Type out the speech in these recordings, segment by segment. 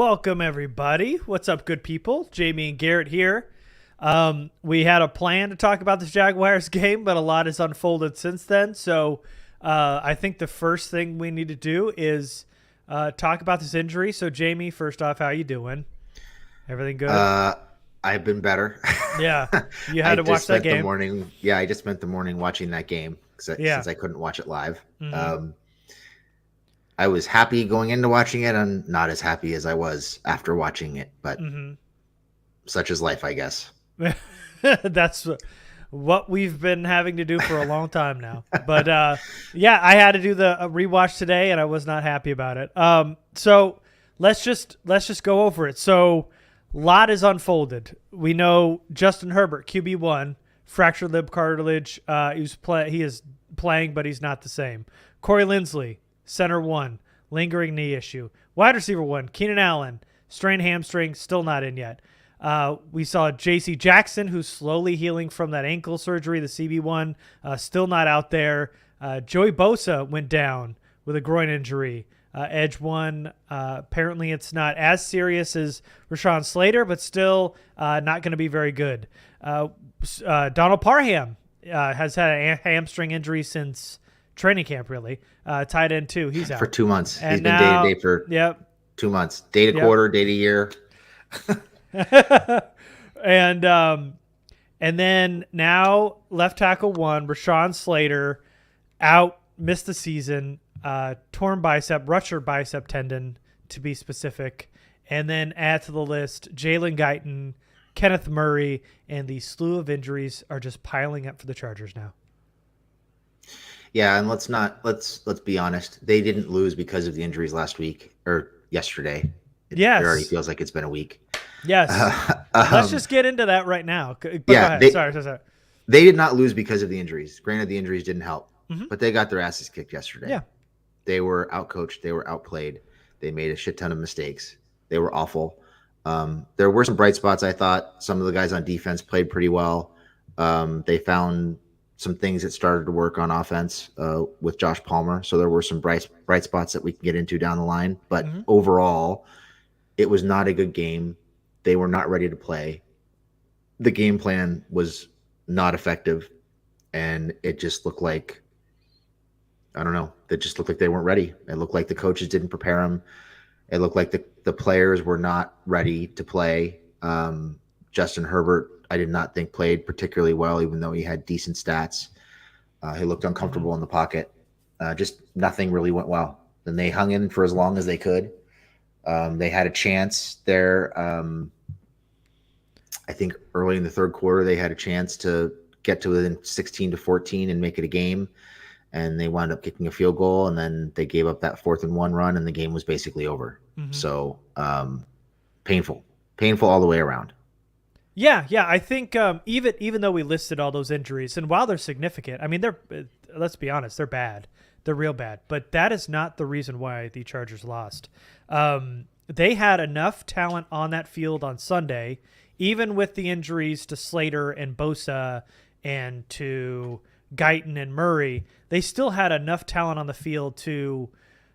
Welcome, everybody. What's up, good people? Jamie and Garrett here. We had a plan to talk about this Jaguars game, but a lot has unfolded since then. So I think the first thing we need to do is talk about this injury. So, Jamie, first off, how you doing? Everything good? I've been better. Yeah, you had to watch that game. I just spent the morning watching that game since I couldn't watch it live. Mm-hmm. I was happy going into watching it. I'm not as happy as I was after watching it, but such is life, I guess. That's what we've been having to do for a long time now. But yeah, I had to do the rewatch today, and I was not happy about it. So let's just go over it. So a lot is unfolded. We know Justin Herbert, QB1, fractured lip cartilage. He is playing, but he's not the same. Corey Linsley, center 1, lingering knee issue. Wide receiver 1, Keenan Allen, strained hamstring, still not in yet. We saw J.C. Jackson, who's slowly healing from that ankle surgery, the CB1, still not out there. Joey Bosa went down with a groin injury. Edge 1, apparently it's not as serious as Rashawn Slater, but still not going to be very good. Donald Parham has had a hamstring injury since training camp, really. Tight end 2, he's out. For 2 months. And he's been day-to-day for 2 months. Day to quarter, day to year. And then now left tackle 1, Rashawn Slater, out, missed the season, torn bicep, ruptured bicep tendon to be specific. And then add to the list Jalen Guyton, Kenneth Murray, and the slew of injuries are just piling up for the Chargers now. Yeah, and let's be honest. They didn't lose because of the injuries last week or yesterday. It already feels like it's been a week. Yes. Let's just get into that right now. But yeah, go ahead. Sorry. They did not lose because of the injuries. Granted, the injuries didn't help, but they got their asses kicked yesterday. Yeah. They were outcoached. They were outplayed. They made a shit ton of mistakes. They were awful. There were some bright spots, I thought. Some of the guys on defense played pretty well. They found some things that started to work on offense with Josh Palmer. So there were some bright spots that we can get into down the line. But overall, it was not a good game. They were not ready to play. The game plan was not effective. And it just looked like, I don't know, it just looked like they weren't ready. It looked like the coaches didn't prepare them. It looked like the players were not ready to play. Justin Herbert, I did not think played particularly well, even though he had decent stats. He looked uncomfortable in the pocket. Just nothing really went well. And they hung in for as long as they could. They had a chance there. I think early in the third quarter, they had a chance to get to within 16-14 and make it a game. And they wound up kicking a field goal, and then they gave up that 4th and 1 run, and the game was basically over. So painful all the way around. Yeah. I think even though we listed all those injuries, and while they're significant, I mean, let's be honest, they're bad. They're real bad. But that is not the reason why the Chargers lost. They had enough talent on that field on Sunday, even with the injuries to Slater and Bosa and to Guyton and Murray. They still had enough talent on the field to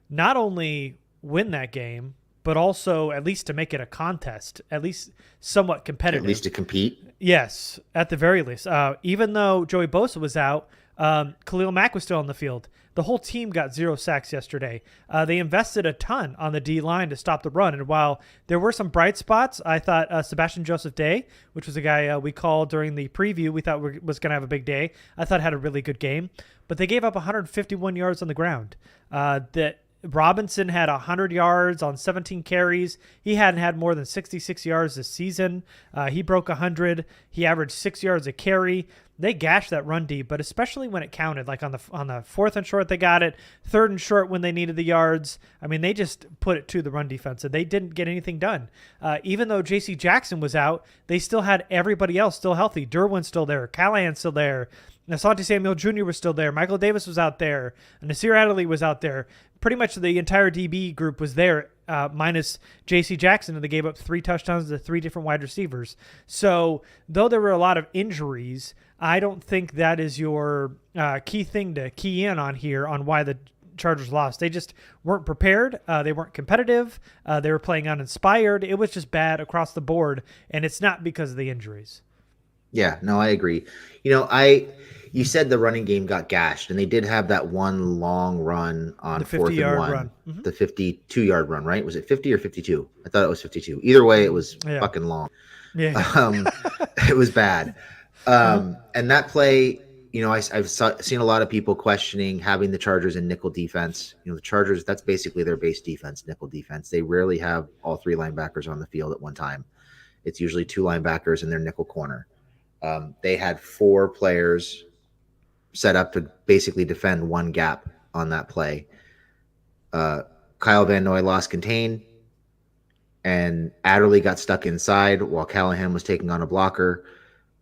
not only win that game, but also at least to make it a contest, at least somewhat competitive. At least to compete? Yes, at the very least. Even though Joey Bosa was out, Khalil Mack was still on the field. The whole team got 0 sacks yesterday. They invested a ton on the D-line to stop the run. And while there were some bright spots, I thought Sebastian Joseph Day, which was a guy we called during the preview, we thought was going to have a big day. I thought had a really good game. But they gave up 151 yards on the ground. That Robinson had 100 yards on 17 carries. He hadn't had more than 66 yards this season. He broke 100. He averaged 6 yards a carry. They gashed that run deep, but especially when it counted, like on the 4th and short, they got it. 3rd and short when they needed the yards. I mean, they just put it to the run defense, and they didn't get anything done. Even though J.C. Jackson was out, they still had everybody else still healthy. Derwin's still there. Callahan's still there. Asante Samuel Jr. was still there. Michael Davis was out there. Nasir Adderley was out there. Pretty much the entire DB group was there, minus J.C. Jackson, and they gave up 3 touchdowns to 3 different wide receivers. So though there were a lot of injuries, I don't think that is your key thing to key in on here on why the Chargers lost. They just weren't prepared. They weren't competitive. They were playing uninspired. It was just bad across the board, and it's not because of the injuries. Yeah, no, I agree. You said the running game got gashed, and they did have that one long run on The 4th and 50-yard 1, run. Mm-hmm. the 52-yard run, right? Was it 50 or 52? I thought it was 52. Either way, it was fucking long. Yeah. It was bad. And that play, I've seen a lot of people questioning having the Chargers in nickel defense. The Chargers, that's basically their base defense, nickel defense. They rarely have all 3 linebackers on the field at one time. It's usually 2 linebackers in their nickel corner. They had 4 players set up to basically defend one gap on that play. Kyle Van Noy lost contain, and Adderley got stuck inside while Callahan was taking on a blocker,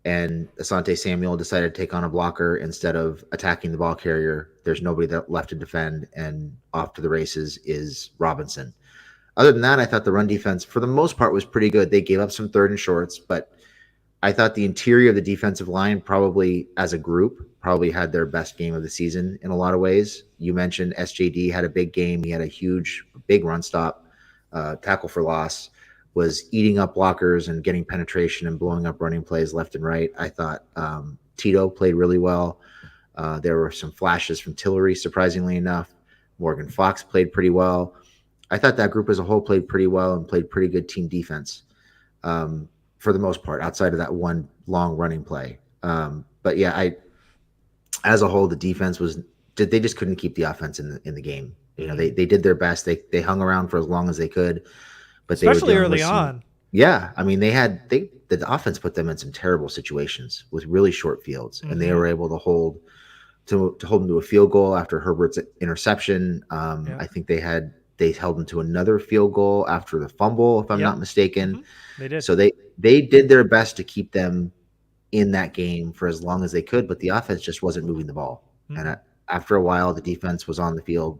and Asante Samuel decided to take on a blocker instead of attacking the ball carrier. There's nobody left to defend, and off to the races is Robinson. Other than that, I thought the run defense, for the most part, was pretty good. They gave up some 3rd and shorts, but I thought the interior of the defensive line probably, as a group, probably had their best game of the season in a lot of ways. You mentioned SJD had a big game. He had a big run stop, tackle for loss, was eating up blockers and getting penetration and blowing up running plays left and right. I thought Tito played really well. There were some flashes from Tillery, surprisingly enough. Morgan Fox played pretty well. I thought that group as a whole played pretty well and played pretty good team defense. For the most part, outside of that one long running play. But yeah, as a whole, the defense they just couldn't keep the offense in the game. They did their best. They hung around for as long as they could, but especially early on. Yeah. I mean, the offense put them in some terrible situations with really short fields, and they were able to hold them to a field goal after Herbert's interception. I think they held them to another field goal after the fumble, if I'm not mistaken. Mm-hmm. They did. So they did their best to keep them in that game for as long as they could, but the offense just wasn't moving the ball. Mm-hmm. And after a while, the defense was on the field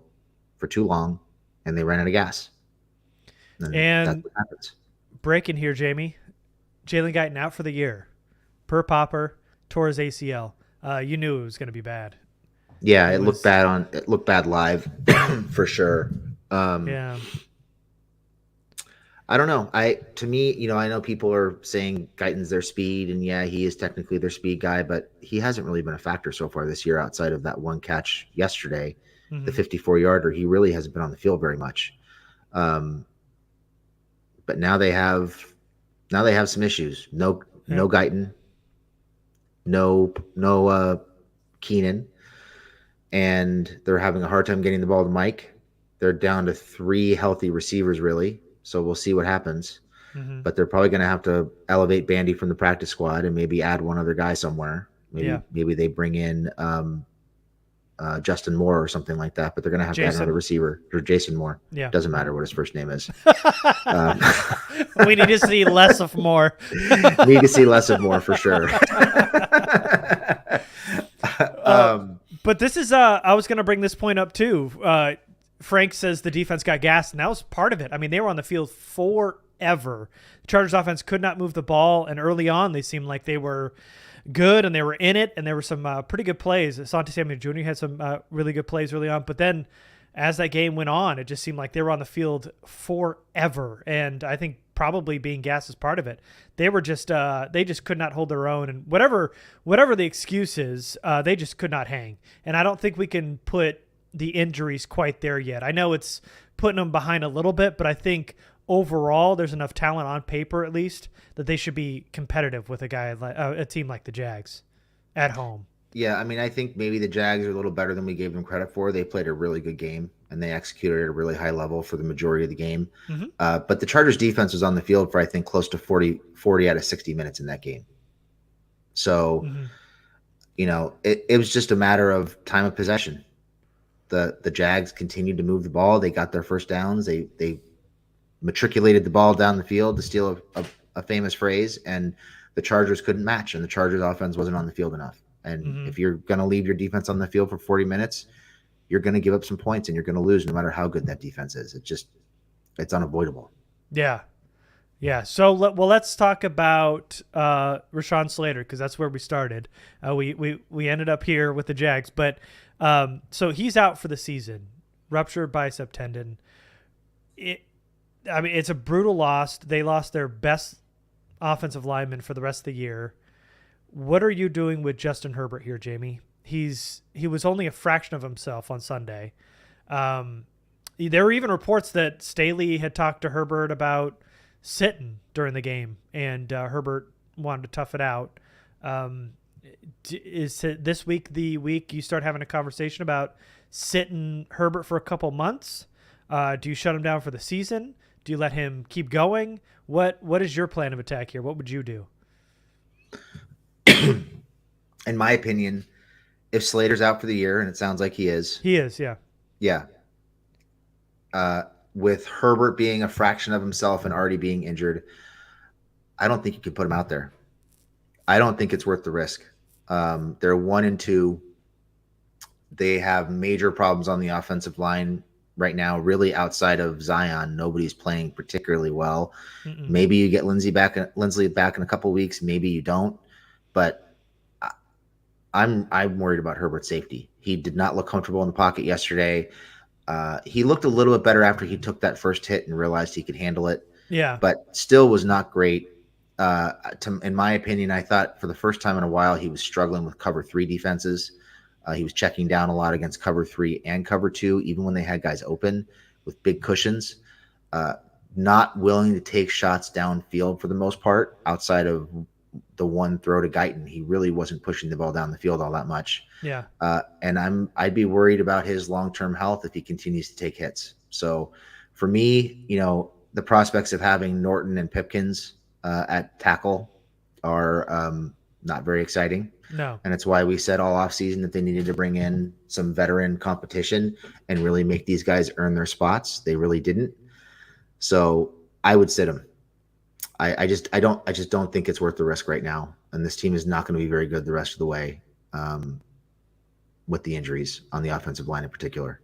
for too long, and they ran out of gas. And that's what happens. Breaking here, Jamie. Jalen Guyton out for the year. Per Popper, tore his ACL. You knew it was going to be bad. Yeah, it looked bad live for sure. Yeah. I don't know. To me, I know people are saying Guyton's their speed, and yeah, he is technically their speed guy, but he hasn't really been a factor so far this year outside of that one catch yesterday, the 54-yarder. He really hasn't been on the field very much. But now they have some issues. No Guyton, no Keenan, and they're having a hard time getting the ball to Mike. They're down to 3 healthy receivers, really. So we'll see what happens. Mm-hmm. But they're probably going to have to elevate Bandy from the practice squad and maybe add one other guy somewhere. Maybe they bring in Justin Moore or something like that. But they're going to have to add another receiver, or Jason Moore. Yeah, doesn't matter what his first name is. We need to see less of Moore. Need to see less of Moore for sure. But this is I was going to bring this point up too. Frank says the defense got gassed, and that was part of it. I mean, they were on the field forever. The Chargers offense could not move the ball, and early on they seemed like they were good and they were in it, and there were some pretty good plays. Asante Samuel Jr. had some really good plays early on, but then as that game went on, it just seemed like they were on the field forever, and I think probably being gassed is part of it. They were just they just could not hold their own, and whatever the excuse is, they just could not hang. And I don't think we can put the injuries quite there yet. I know it's putting them behind a little bit, but I think overall there's enough talent on paper, at least, that they should be competitive with a team like the Jags at home. Yeah, I mean, I think maybe the Jags are a little better than we gave them credit for. They played a really good game, and they executed at a really high level for the majority of the game. Mm-hmm. But the Chargers defense was on the field for, I think, close to 40 out of 60 minutes in that game. So, it was just a matter of time of possession. The Jags continued to move the ball. They got their first downs. They matriculated the ball down the field, to steal a famous phrase, and the Chargers couldn't match, and the Chargers offense wasn't on the field enough. And if you're going to leave your defense on the field for 40 minutes, you're going to give up some points, and you're going to lose no matter how good that defense is. It's unavoidable. Yeah. Yeah. So, let's talk about Rashawn Slater, because that's where we started. We ended up here with the Jags, but so he's out for the season. ruptured bicep tendon. It's a brutal loss. They lost their best offensive lineman for the rest of the year. What are you doing with Justin Herbert here, Jamie? He was only a fraction of himself on Sunday. There were even reports that Staley had talked to Herbert about sitting during the game, and Herbert wanted to tough it out. Is this week the week you start having a conversation about sitting Herbert for a couple months? Do you shut him down for the season? Do you let him keep going? What is your plan of attack here? What would you do? In my opinion, if Slater's out for the year, and it sounds like he is. He is, yeah. Yeah. With Herbert being a fraction of himself and already being injured, I don't think you can put him out there. I don't think it's worth the risk. They're 1-2. They have major problems on the offensive line right now. Really, outside of Zion, nobody's playing particularly well. Mm-mm. Maybe you get Lindsey back in a couple of weeks. Maybe you don't. But I'm worried about Herbert's safety. He did not look comfortable in the pocket yesterday. He looked a little bit better after he took that first hit and realized he could handle it. Yeah, but still was not great. In my opinion, I thought for the first time in a while he was struggling with cover 3 defenses. He was checking down a lot against cover 3 and cover 2, even when they had guys open with big cushions. Not willing to take shots downfield for the most part, outside of the one throw to Guyton. He really wasn't pushing the ball down the field all that much. Yeah. And I'd be worried about his long-term health if he continues to take hits. So for me, the prospects of having Norton and Pipkins at tackle are not very exciting. No. And it's why we said all offseason that they needed to bring in some veteran competition and really make these guys earn their spots. They really didn't. So I would sit them. I just don't think it's worth the risk right now. And this team is not going to be very good the rest of the way with the injuries on the offensive line in particular.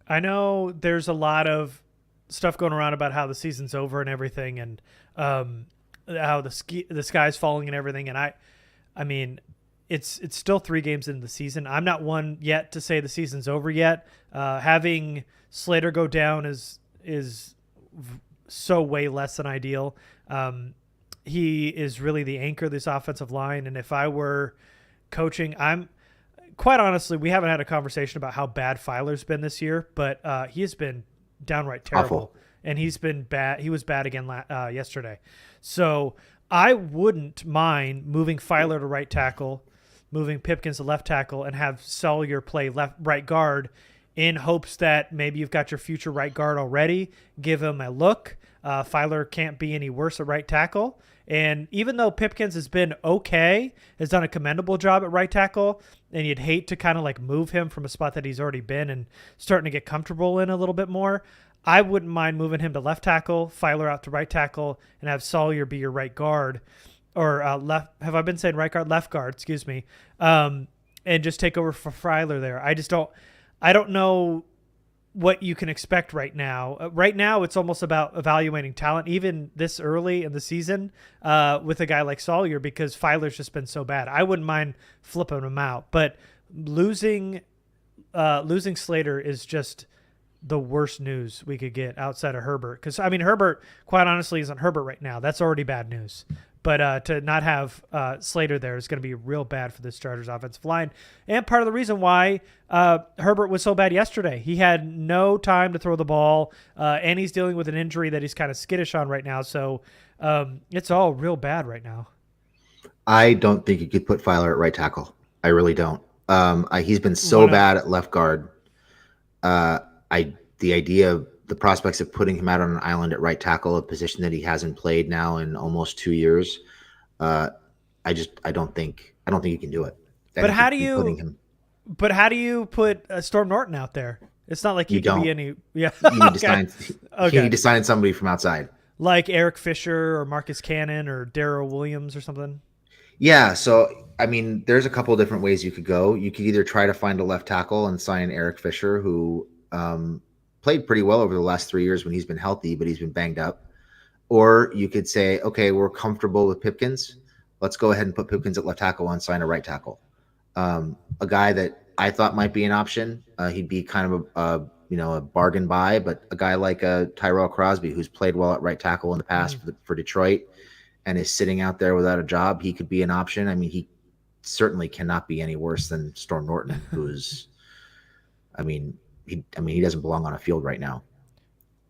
I know there's a lot of stuff going around about how the season's over and everything, and how the sky's falling and everything. And I mean, it's still 3 games into the season. I'm not one yet to say the season's over yet. Having Slater go down is so way less than ideal. He is really the anchor of this offensive line. And if I were coaching, I'm quite honestly, we haven't had a conversation about how bad Filer's been this year, but he has been downright terrible. Awful. And he's been bad. He was bad again yesterday. So I wouldn't mind moving Filer to right tackle, moving Pipkins to left tackle, and have Sawyer play right guard in hopes that maybe you've got your future right guard already. Give him a look. Filer can't be any worse at right tackle. And even though Pipkins has been okay, has done a commendable job at right tackle, and you'd hate to kind of like move him from a spot that he's already been and starting to get comfortable in a little bit more, I wouldn't mind moving him to left tackle, Filer out to right tackle, and have Sawyer be your right guard. Or left. Have I been saying right guard? Left guard, excuse me. And just take over for Filer there. I don't know what you can expect right now. Right now, it's almost about evaluating talent, even this early in the season with a guy like Sawyer, because Filer's just been so bad. I wouldn't mind flipping him out, but losing Slater is just the worst news we could get outside of Herbert. Because, I mean, Herbert, quite honestly, isn't Herbert right now. That's already bad news. But to not have Slater there is going to be real bad for this Chargers offensive line. And part of the reason why Herbert was so bad yesterday. He had no time to throw the ball, and he's dealing with an injury that he's kind of skittish on right now. So it's all real bad right now. I don't think you could put Filer at right tackle. I really don't. He's been so bad at left guard. The idea of the prospects of putting him out on an island at right tackle, a position that he hasn't played now in almost 2 years, I don't think you can do it. But how do you put Storm Norton out there? It's not like he can be any. Yeah, you need you need to sign somebody from outside, like Eric Fisher or Marcus Cannon or Darrell Williams or something. Yeah, so I mean, there's a couple of different ways you could go. You could either try to find a left tackle and sign Eric Fisher, who played pretty well over the last 3 years when he's been healthy, but he's been banged up. Or you could say, okay, we're comfortable with Pipkins. Let's go ahead and put Pipkins at left tackle and sign a right tackle. A guy that I thought might be an option. He'd be kind of a bargain buy, but a guy like Tyrell Crosby, who's played well at right tackle in the past for Detroit and is sitting out there without a job, he could be an option. I mean, he certainly cannot be any worse than Storm Norton, who's, he doesn't belong on a field right now.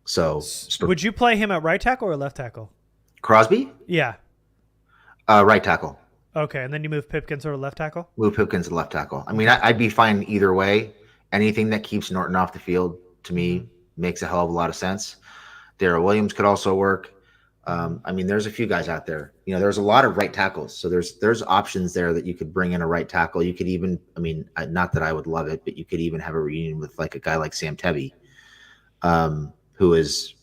So, would you play him at right tackle or left tackle? Crosby? Yeah. Right tackle. Okay, and then you move Pipkins over to left tackle? Move Pipkins to left tackle. I mean, I'd be fine either way. Anything that keeps Norton off the field, to me, makes a hell of a lot of sense. Darrell Williams could also work. There's a few guys out there. There's a lot of right tackles. So there's options there that you could bring in a right tackle. You could even, not that I would love it, but you could even have a reunion with like a guy like Sam Tebby, who is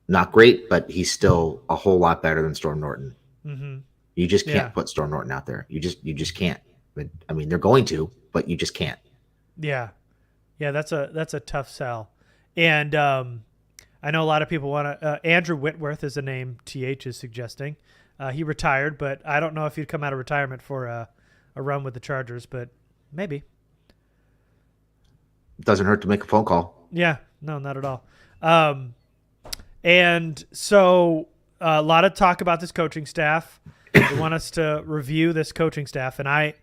not great, but he's still a whole lot better than Storm Norton. Mm-hmm. You just can't put Storm Norton out there. You just can't. But they're going to, but you just can't. Yeah. Yeah, that's a tough sell. And I know a lot of people want to Andrew Whitworth is a name TH is suggesting. He retired, but I don't know if he'd come out of retirement for a run with the Chargers, but maybe. Doesn't hurt to make a phone call. Yeah, no, not at all. And so a lot of talk about this coaching staff. They want us to review this coaching staff, and I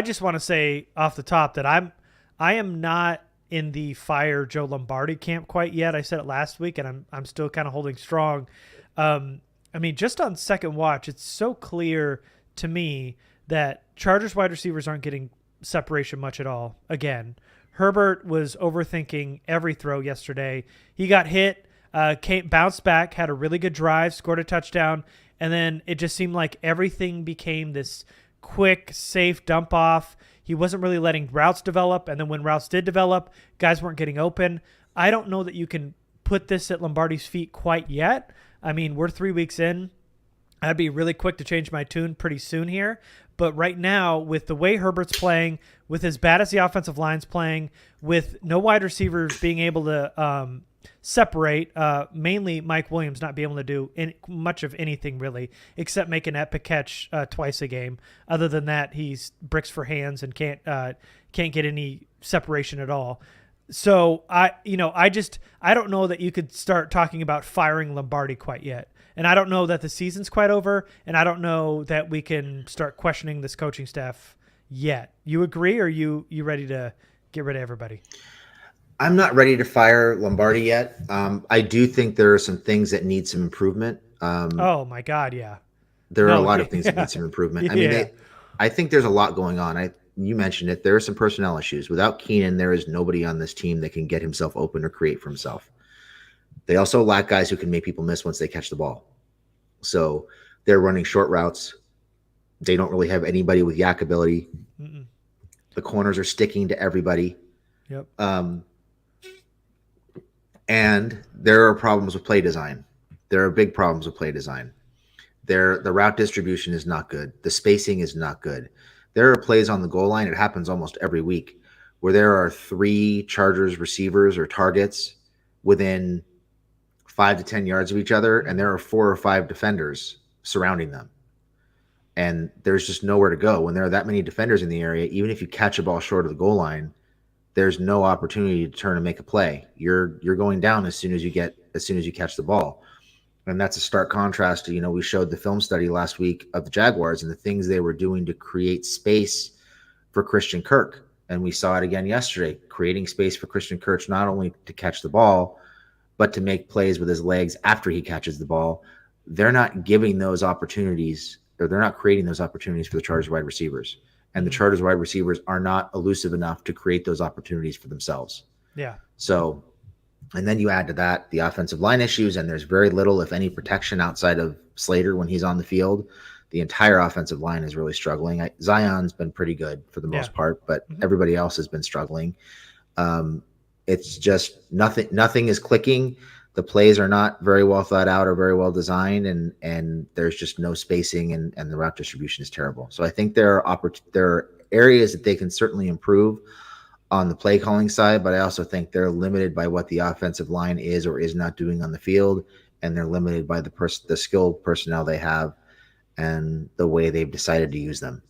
just want to say off the top that I am not in the fire Joe Lombardi camp quite yet. I said it last week, and I'm still kind of holding strong. Just on second watch, it's so clear to me that Chargers wide receivers aren't getting separation much at all. Again, Herbert was overthinking every throw yesterday. He got hit, bounced back, had a really good drive, scored a touchdown, and then it just seemed like everything became this quick, safe dump off. He wasn't really letting routes develop, and then when routes did develop, guys weren't getting open. I don't know that you can put this at Lombardi's feet quite yet. We're 3 weeks in. I'd be really quick to change my tune pretty soon here. But right now, with the way Herbert's playing, with as bad as the offensive line's playing, with no wide receivers being able to separate, mainly Mike Williams not being able to do much of anything really, except make an epic catch twice a game. Other than that, he's bricks for hands and can't get any separation at all. So I don't know that you could start talking about firing Lombardi quite yet. And I don't know that the season's quite over, and I don't know that we can start questioning this coaching staff yet. You agree, or are you ready to get rid of everybody? I'm not ready to fire Lombardi yet. I do think there are some things that need some improvement. Oh my God, yeah. There are a lot of things that need some improvement. I think there's a lot going on. You mentioned it. There are some personnel issues. Without Keenan, there is nobody on this team that can get himself open or create for himself. They also lack guys who can make people miss once they catch the ball. So they're running short routes. They don't really have anybody with yak ability. Mm-mm. The corners are sticking to everybody. Yep. And there are problems with play design. There are big problems with play design. The route distribution is not good. The spacing is not good. There are plays on the goal line. It happens almost every week where there are 3 Chargers receivers or targets within 5 to 10 yards of each other, and there are 4 or 5 defenders surrounding them. And there's just nowhere to go. When there are that many defenders in the area, even if you catch a ball short of the goal line, there's no opportunity to turn and make a play. You're going down as soon as you catch the ball. And that's a stark contrast to, we showed the film study last week of the Jaguars and the things they were doing to create space for Christian Kirk. And we saw it again yesterday, creating space for Christian Kirk, not only to catch the ball, but to make plays with his legs after he catches the ball. They're not giving those opportunities, or they're not creating those opportunities for the Chargers wide receivers. And the Chargers wide receivers are not elusive enough to create those opportunities for themselves. Yeah. So, and then you add to that the offensive line issues, and there's very little, if any, protection outside of Slater when he's on the field. The entire offensive line is really struggling. Zion's been pretty good for the most part, but everybody else has been struggling. It's just nothing is clicking. The plays are not very well thought out or very well designed, and there's just no spacing, and the route distribution is terrible. So I think there are areas that they can certainly improve on the play calling side, but I also think they're limited by what the offensive line is or is not doing on the field, and they're limited by the skilled personnel they have and the way they've decided to use them.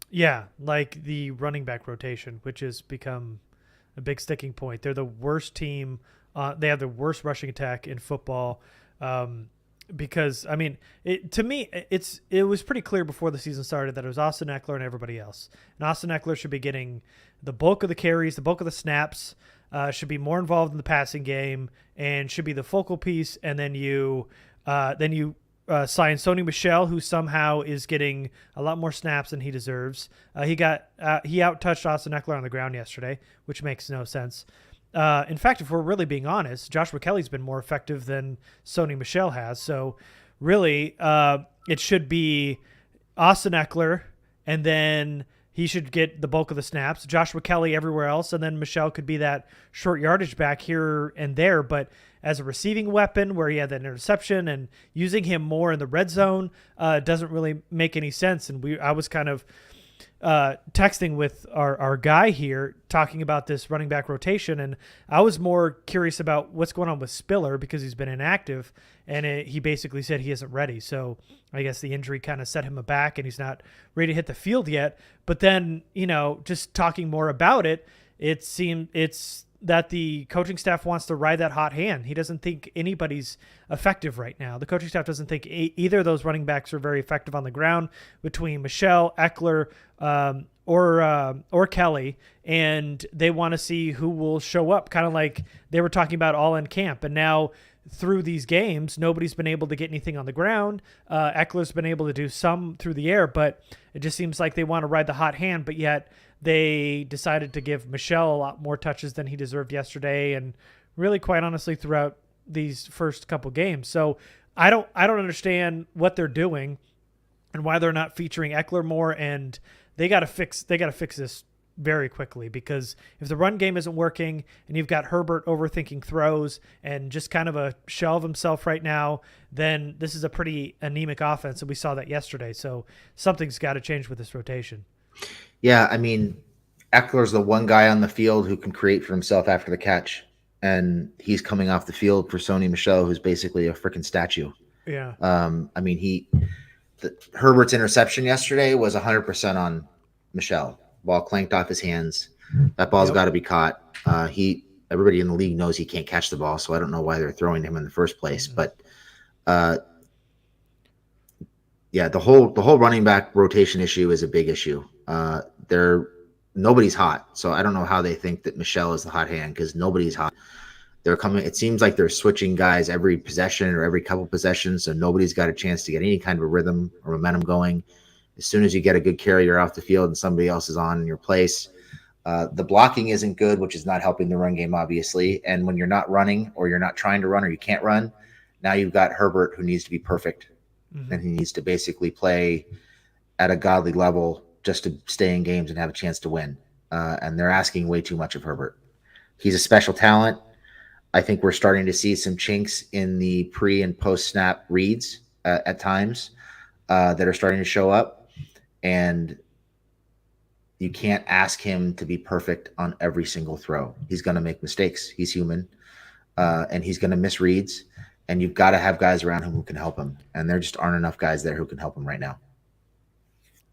Yeah, like the running back rotation, which has become a big sticking point. They're the worst team. They have the worst rushing attack in football. Because I mean, to me, it was pretty clear before the season started that it was Austin Eckler and everybody else. And Austin Eckler should be getting the bulk of the carries, the bulk of the snaps, should be more involved in the passing game, and should be the focal piece. And then you sign Sony Michel, who somehow is getting a lot more snaps than he deserves. He out-touched Austin Eckler on the ground yesterday, which makes no sense. In fact, if we're really being honest, Joshua Kelly's been more effective than Sony Michel has. So really, it should be Austin Eckler, and then he should get the bulk of the snaps. Joshua Kelly everywhere else, and then Michel could be that short yardage back here and there. But as a receiving weapon where he had that interception and using him more in the red zone doesn't really make any sense. And I was kind of texting with our guy here talking about this running back rotation, and I was more curious about what's going on with Spiller because he's been inactive, and he basically said he isn't ready. So I guess the injury kind of set him aback and he's not ready to hit the field yet. But then, just talking more about it, it's that the coaching staff wants to ride that hot hand. He doesn't think anybody's effective right now. The coaching staff doesn't think either of those running backs are very effective on the ground between Michel, Eckler, or Kelly, and they want to see who will show up, kind of like they were talking about all in camp. And now through these games, nobody's been able to get anything on the ground. Eckler's been able to do some through the air, but it just seems like they want to ride the hot hand, but yet they decided to give Michel a lot more touches than he deserved yesterday, and really, quite honestly, throughout these first couple games. So I don't understand what they're doing and why they're not featuring Eckler more. And they got to fix this very quickly, because if the run game isn't working and you've got Herbert overthinking throws and just kind of a shell of himself right now, then this is a pretty anemic offense, and we saw that yesterday. So something's got to change with this rotation. Yeah, I mean, Eckler's the one guy on the field who can create for himself after the catch, and he's coming off the field for Sony Michel, who's basically a freaking statue. Yeah. I mean, Herbert's interception yesterday was 100% on Michel. Ball clanked off his hands. That ball's got to be caught. Everybody in the league knows he can't catch the ball, so I don't know why they're throwing him in the first place. But yeah, the whole running back rotation issue is a big issue. Nobody's hot, so I don't know how they think that Michel is the hot hand, because nobody's hot. They're coming. It seems like they're switching guys every possession or every couple possessions, so nobody's got a chance to get any kind of a rhythm or momentum going. As soon as you get a good carrier off the field and somebody else is on in your place, the blocking isn't good, which is not helping the run game, obviously. And when you're not running, or you're not trying to run, or you can't run, now you've got Herbert, who needs to be perfect, and he needs to basically play at a godly level just to stay in games and have a chance to win. And they're asking way too much of Herbert. He's a special talent. I think we're starting to see some chinks in the pre and post snap reads at times that are starting to show up. And you can't ask him to be perfect on every single throw. He's going to make mistakes. He's human. And he's going to miss reads. And you've got to have guys around him who can help him. And there just aren't enough guys there who can help him right now.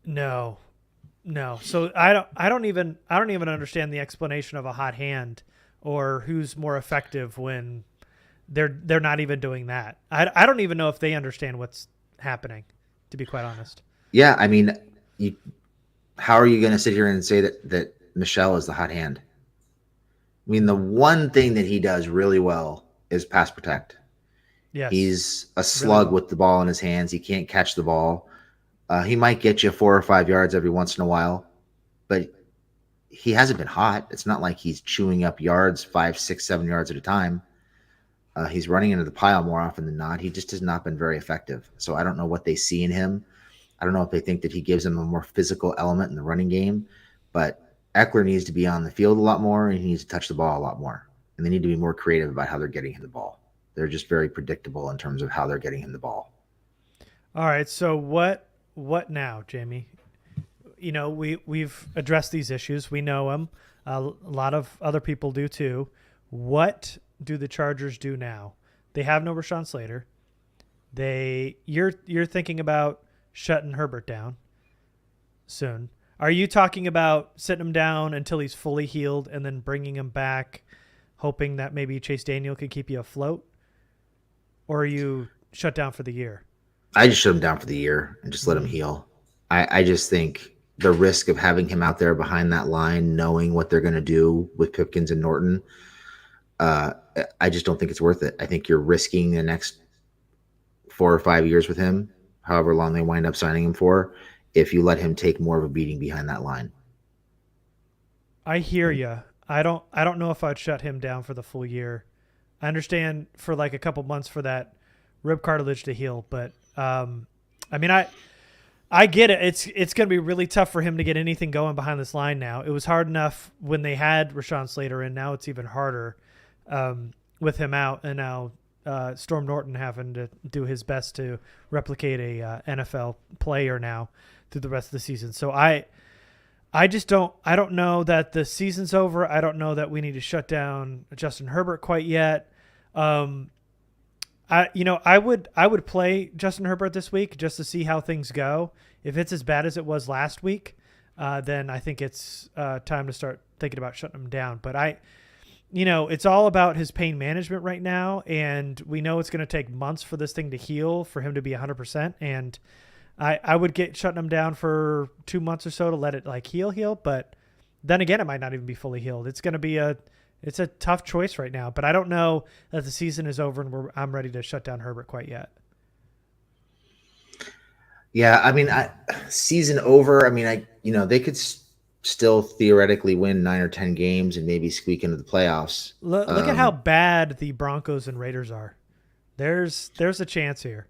No. So I don't even understand the explanation of a hot hand or who's more effective when they're not even doing that. I don't even know if they understand what's happening, to be quite honest. Yeah, I mean, how are you going to sit here and say that Michel is the hot hand? I mean, the one thing that he does really well is pass protect. Yes. He's a slug with the ball in his hands. He can't catch the ball. He might get you 4 or 5 yards every once in a while, but he hasn't been hot. It's not like he's chewing up yards 5, 6, 7 yards at a time. He's running into the pile more often than not. He just has not been very effective. So I don't know what they see in him. I don't know if they think that he gives them a more physical element in the running game, but Eckler needs to be on the field a lot more, and he needs to touch the ball a lot more. And they need to be more creative about how they're getting him the ball. They're just very predictable in terms of how they're getting him the ball. All right. So what now, Jamie? You know, we've addressed these issues. We know them. A lot of other people do too. What do the Chargers do now? They have no Rashawn Slater. You're thinking about shutting Herbert down soon. Are you talking about sitting him down until he's fully healed and then bringing him back, hoping that maybe Chase Daniel could keep you afloat? Or are you shut down for the year? I just shut him down for the year and just let him heal. I just think the risk of having him out there behind that line, knowing what they're going to do with Pipkins and Norton, I just don't think it's worth it. I think you're risking the next 4 or 5 years with him, however long they wind up signing him for, if you let him take more of a beating behind that line. I hear you. I don't know if I'd shut him down for the full year. I understand for like a couple months for that rib cartilage to heal, but I mean, I get it. It's going to be really tough for him to get anything going behind this line now. It was hard enough when they had Rashawn Slater in. Now it's even harder with him out, and now Storm Norton having to do his best to replicate a NFL player now through the rest of the season. So I don't know that the season's over. I don't know that we need to shut down Justin Herbert quite yet. I would play Justin Herbert this week just to see how things go. If it's as bad as it was last week, then I think it's time to start thinking about shutting him down. But it's all about his pain management right now, and we know it's going to take months for this thing to heal, for him to be 100%. And I would get shutting him down for 2 months or so to let it like heal. But then again, it might not even be fully healed. It's going to be it's a tough choice right now, but I don't know that the season is over and I'm ready to shut down Herbert quite yet. Yeah, I mean, season over. I mean, they could still theoretically win 9 or 10 games and maybe squeak into the playoffs. Look at how bad the Broncos and Raiders are. There's a chance here.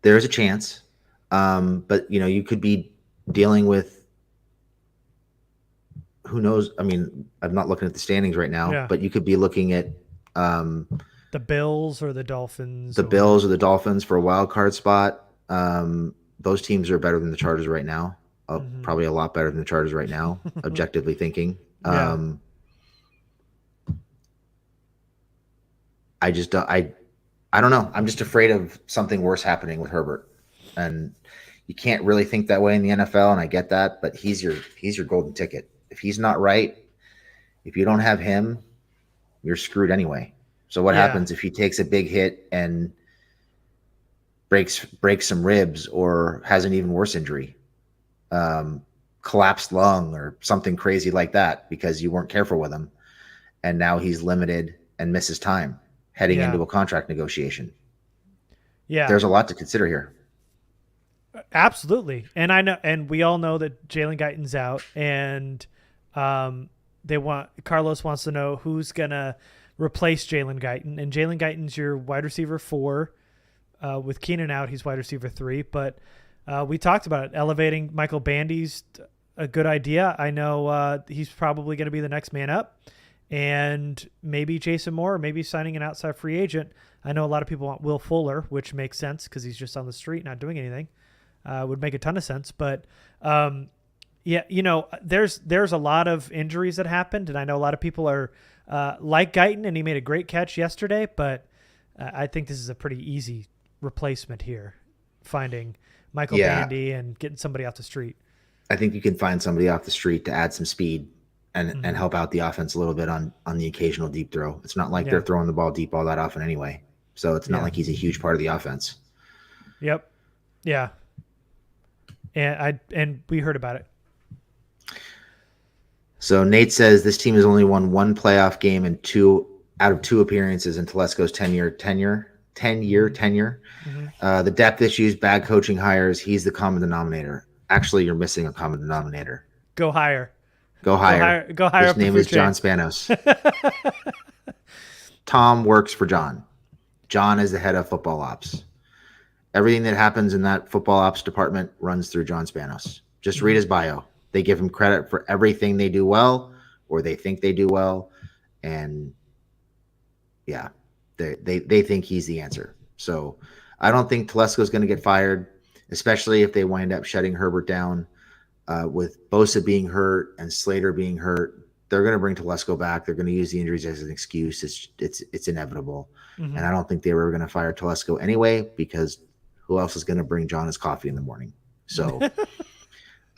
There's a chance, but you could be dealing with. Who knows? I mean, I'm not looking at the standings right now, but you could be looking at the Bills or the Dolphins. Bills or the Dolphins for a wild card spot. Those teams are better than the Chargers right now. Probably a lot better than the Chargers right now, objectively thinking. I don't know. I'm just afraid of something worse happening with Herbert, and you can't really think that way in the NFL, and I get that, but he's your golden ticket. If he's not right, if you don't have him, you're screwed anyway. So what happens if he takes a big hit and breaks some ribs or has an even worse injury, collapsed lung or something crazy like that because you weren't careful with him, and now he's limited and misses time heading into a contract negotiation. Yeah, there's a lot to consider here. Absolutely, and I know, and we all know that Jalen Guyton's out, and Carlos wants to know who's gonna replace Jalen Guyton, and Jalen Guyton's your wide receiver 4. With Keenan out, he's wide receiver 3. But we talked about it. Elevating Michael Bandy's a good idea. I know he's probably going to be the next man up, and maybe Jason Moore, maybe signing an outside free agent. I know a lot of people want Will Fuller, which makes sense because he's just on the street not doing anything. Would make a ton of sense, but. There's a lot of injuries that happened, and I know a lot of people are like Guyton, and he made a great catch yesterday, but I think this is a pretty easy replacement here, finding Michael Bandy and getting somebody off the street. I think you can find somebody off the street to add some speed and help out the offense a little bit on the occasional deep throw. It's not like they're throwing the ball deep all that often anyway, so it's not like he's a huge part of the offense. Yep. Yeah. And we heard about it. So Nate says this team has only won 1 playoff game in 2 out of 2 appearances in Telesco's 10-year tenure. The depth issues, bad coaching hires. He's the common denominator. Actually, you're missing a common denominator. Go higher. Go higher. His name is John Spanos. Tom works for John. John is the head of football ops. Everything that happens in that football ops department runs through John Spanos. Just read his bio. They give him credit for everything they do well, or they think they do well. And they think he's the answer. So I don't think Telesco's going to get fired, especially if they wind up shutting Herbert down. With Bosa being hurt and Slater being hurt, they're going to bring Telesco back. They're going to use the injuries as an excuse. It's inevitable. And I don't think they were going to fire Telesco anyway, because who else is going to bring John his coffee in the morning? So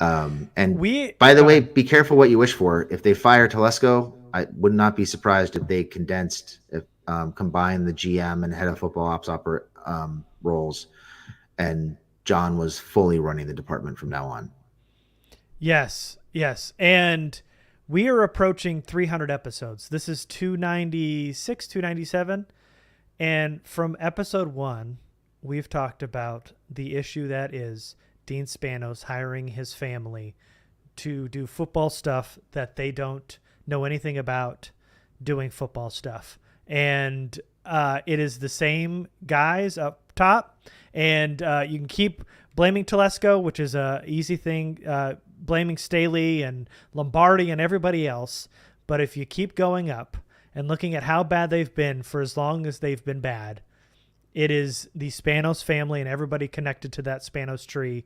And We by the go way, ahead. be careful what you wish for. If they fire Telesco, I would not be surprised if they combine the GM and head of football ops roles, and John was fully running the department from now on. Yes, yes. And we are approaching 300 episodes. This is 296, 297. And from episode 1, we've talked about the issue that is Dean Spanos hiring his family to do football stuff that they don't know anything about doing football stuff. And it is the same guys up top. And you can keep blaming Telesco, which is a easy thing, blaming Staley and Lombardi and everybody else. But if you keep going up and looking at how bad they've been for as long as they've been bad, it is the Spanos family and everybody connected to that Spanos tree,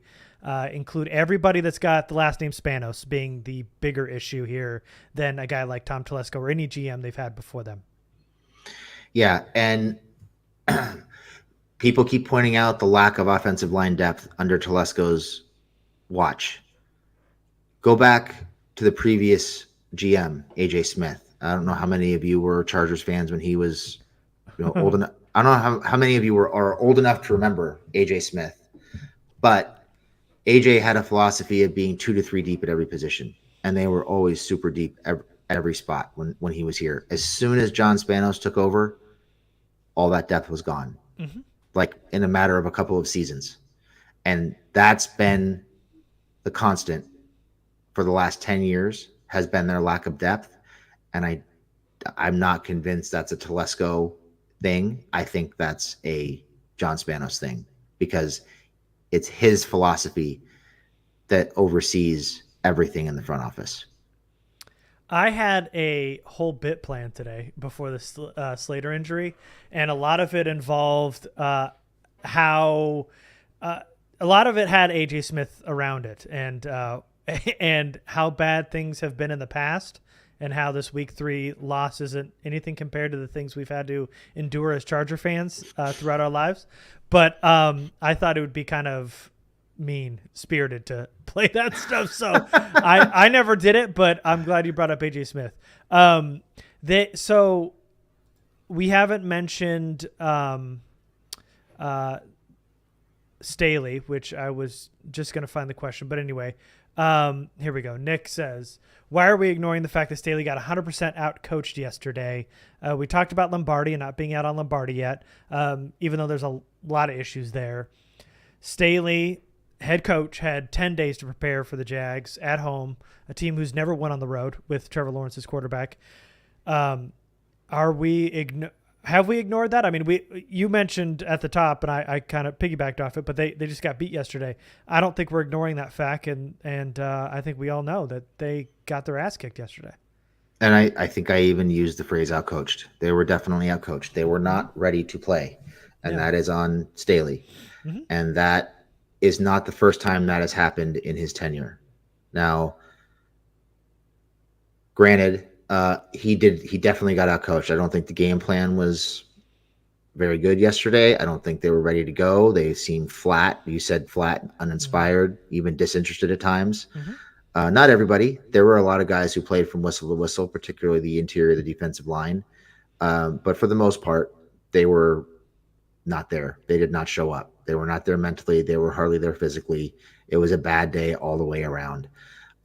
include everybody that's got the last name Spanos being the bigger issue here than a guy like Tom Telesco or any GM they've had before them. Yeah, and people keep pointing out the lack of offensive line depth under Telesco's watch. Go back to the previous GM, AJ Smith. I don't know how many of you were Chargers fans when he was old enough. I don't know how many of you are old enough to remember AJ Smith, but AJ had a philosophy of being 2 to 3 deep at every position, and they were always super deep at every spot when he was here. As soon as John Spanos took over, all that depth was gone, like in a matter of a couple of seasons. And that's been the constant for the last 10 years, has been their lack of depth. And I'm not convinced that's a Telesco thing. I think that's a John Spanos thing, because it's his philosophy that oversees everything in the front office. I had a whole bit planned today before the Slater injury, and a lot of it involved how a lot of it had AJ Smith around it, and and how bad things have been in the past, and how this week 3 loss isn't anything compared to the things we've had to endure as Charger fans throughout our lives. But I thought it would be kind of mean-spirited to play that stuff, so I never did it, but I'm glad you brought up AJ Smith. So we haven't mentioned Staley, which I was just going to find the question, but anyway, here we go. Nick says, why are we ignoring the fact that Staley got 100% out-coached yesterday? We talked about Lombardi and not being out on Lombardi yet, even though there's a lot of issues there. Staley, head coach, had 10 days to prepare for the Jags at home, a team who's never won on the road with Trevor Lawrence as quarterback. Have we ignored that? I mean, you mentioned at the top, and I kind of piggybacked off it, but they just got beat yesterday. I don't think we're ignoring that fact, and I think we all know that they got their ass kicked yesterday. And I think I even used the phrase outcoached. They were definitely outcoached. They were not ready to play, and that is on Staley. And that is not the first time that has happened in his tenure. Now, granted, he definitely got outcoached. I don't think the game plan was very good yesterday. I don't think they were ready to go. They seemed flat. You said flat, uninspired, even disinterested at times. Not everybody. There were a lot of guys who played from whistle to whistle, particularly the interior of the defensive line. But for the most part, they were not there. They did not show up. They were not there mentally. They were hardly there physically. It was a bad day all the way around.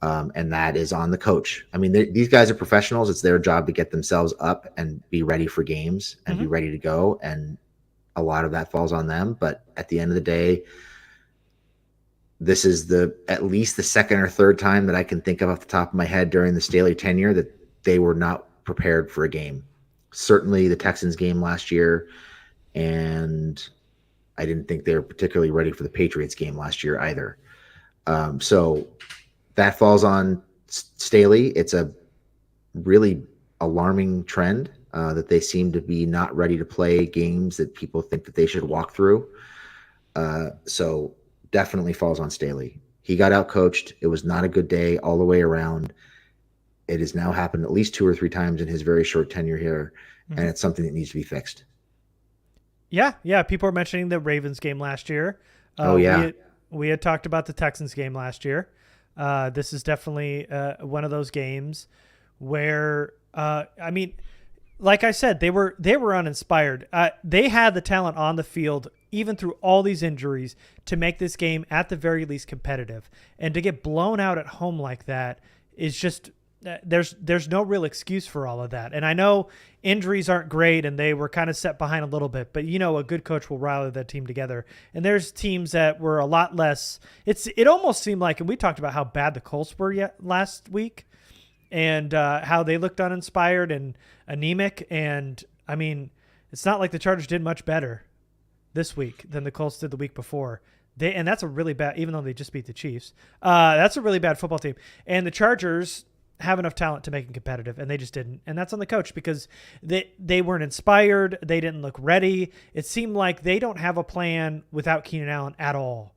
And that is on the coach. I mean, these guys are professionals. It's their job to get themselves up and be ready for games and be ready to go. And a lot of that falls on them. But at the end of the day, this is at least the second or third time that I can think of off the top of my head during the Staley tenure that they were not prepared for a game. Certainly the Texans game last year, and I didn't think they were particularly ready for the Patriots game last year either. So that falls on Staley. It's a really alarming trend that they seem to be not ready to play games that people think that they should walk through. So definitely falls on Staley. He got outcoached. It was not a good day all the way around. It has now happened at least 2 or 3 times in his very short tenure here, and it's something that needs to be fixed. Yeah. People are mentioning the Ravens game last year. Yeah. We had talked about the Texans game last year. This is definitely one of those games where, like I said, they were uninspired. They had the talent on the field, even through all these injuries, to make this game at the very least competitive. And to get blown out at home like that is just there's no real excuse for all of that. And I know injuries aren't great, and they were kind of set behind a little bit, but a good coach will rally that team together. And there's teams that were a lot less. It almost seemed like, and we talked about how bad the Colts were last week, and how they looked uninspired and anemic. And it's not like the Chargers did much better this week than the Colts did the week before. And that's a really bad, even though they just beat the Chiefs, that's a really bad football team. And the Chargers have enough talent to make it competitive, and they just didn't. And that's on the coach, because they weren't inspired. They didn't look ready. It seemed like they don't have a plan without Keenan Allen at all.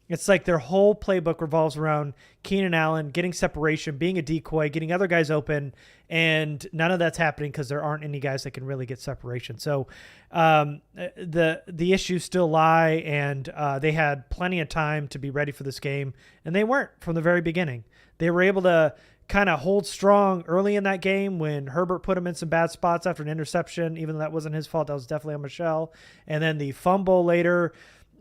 It's like their whole playbook revolves around Keenan Allen getting separation, being a decoy, getting other guys open, and none of that's happening because there aren't any guys that can really get separation. So the issues still lie, and they had plenty of time to be ready for this game, and they weren't from the very beginning. They were able to kind of hold strong early in that game when Herbert put him in some bad spots after an interception, even though that wasn't his fault. That was definitely on Michelle. And then the fumble later,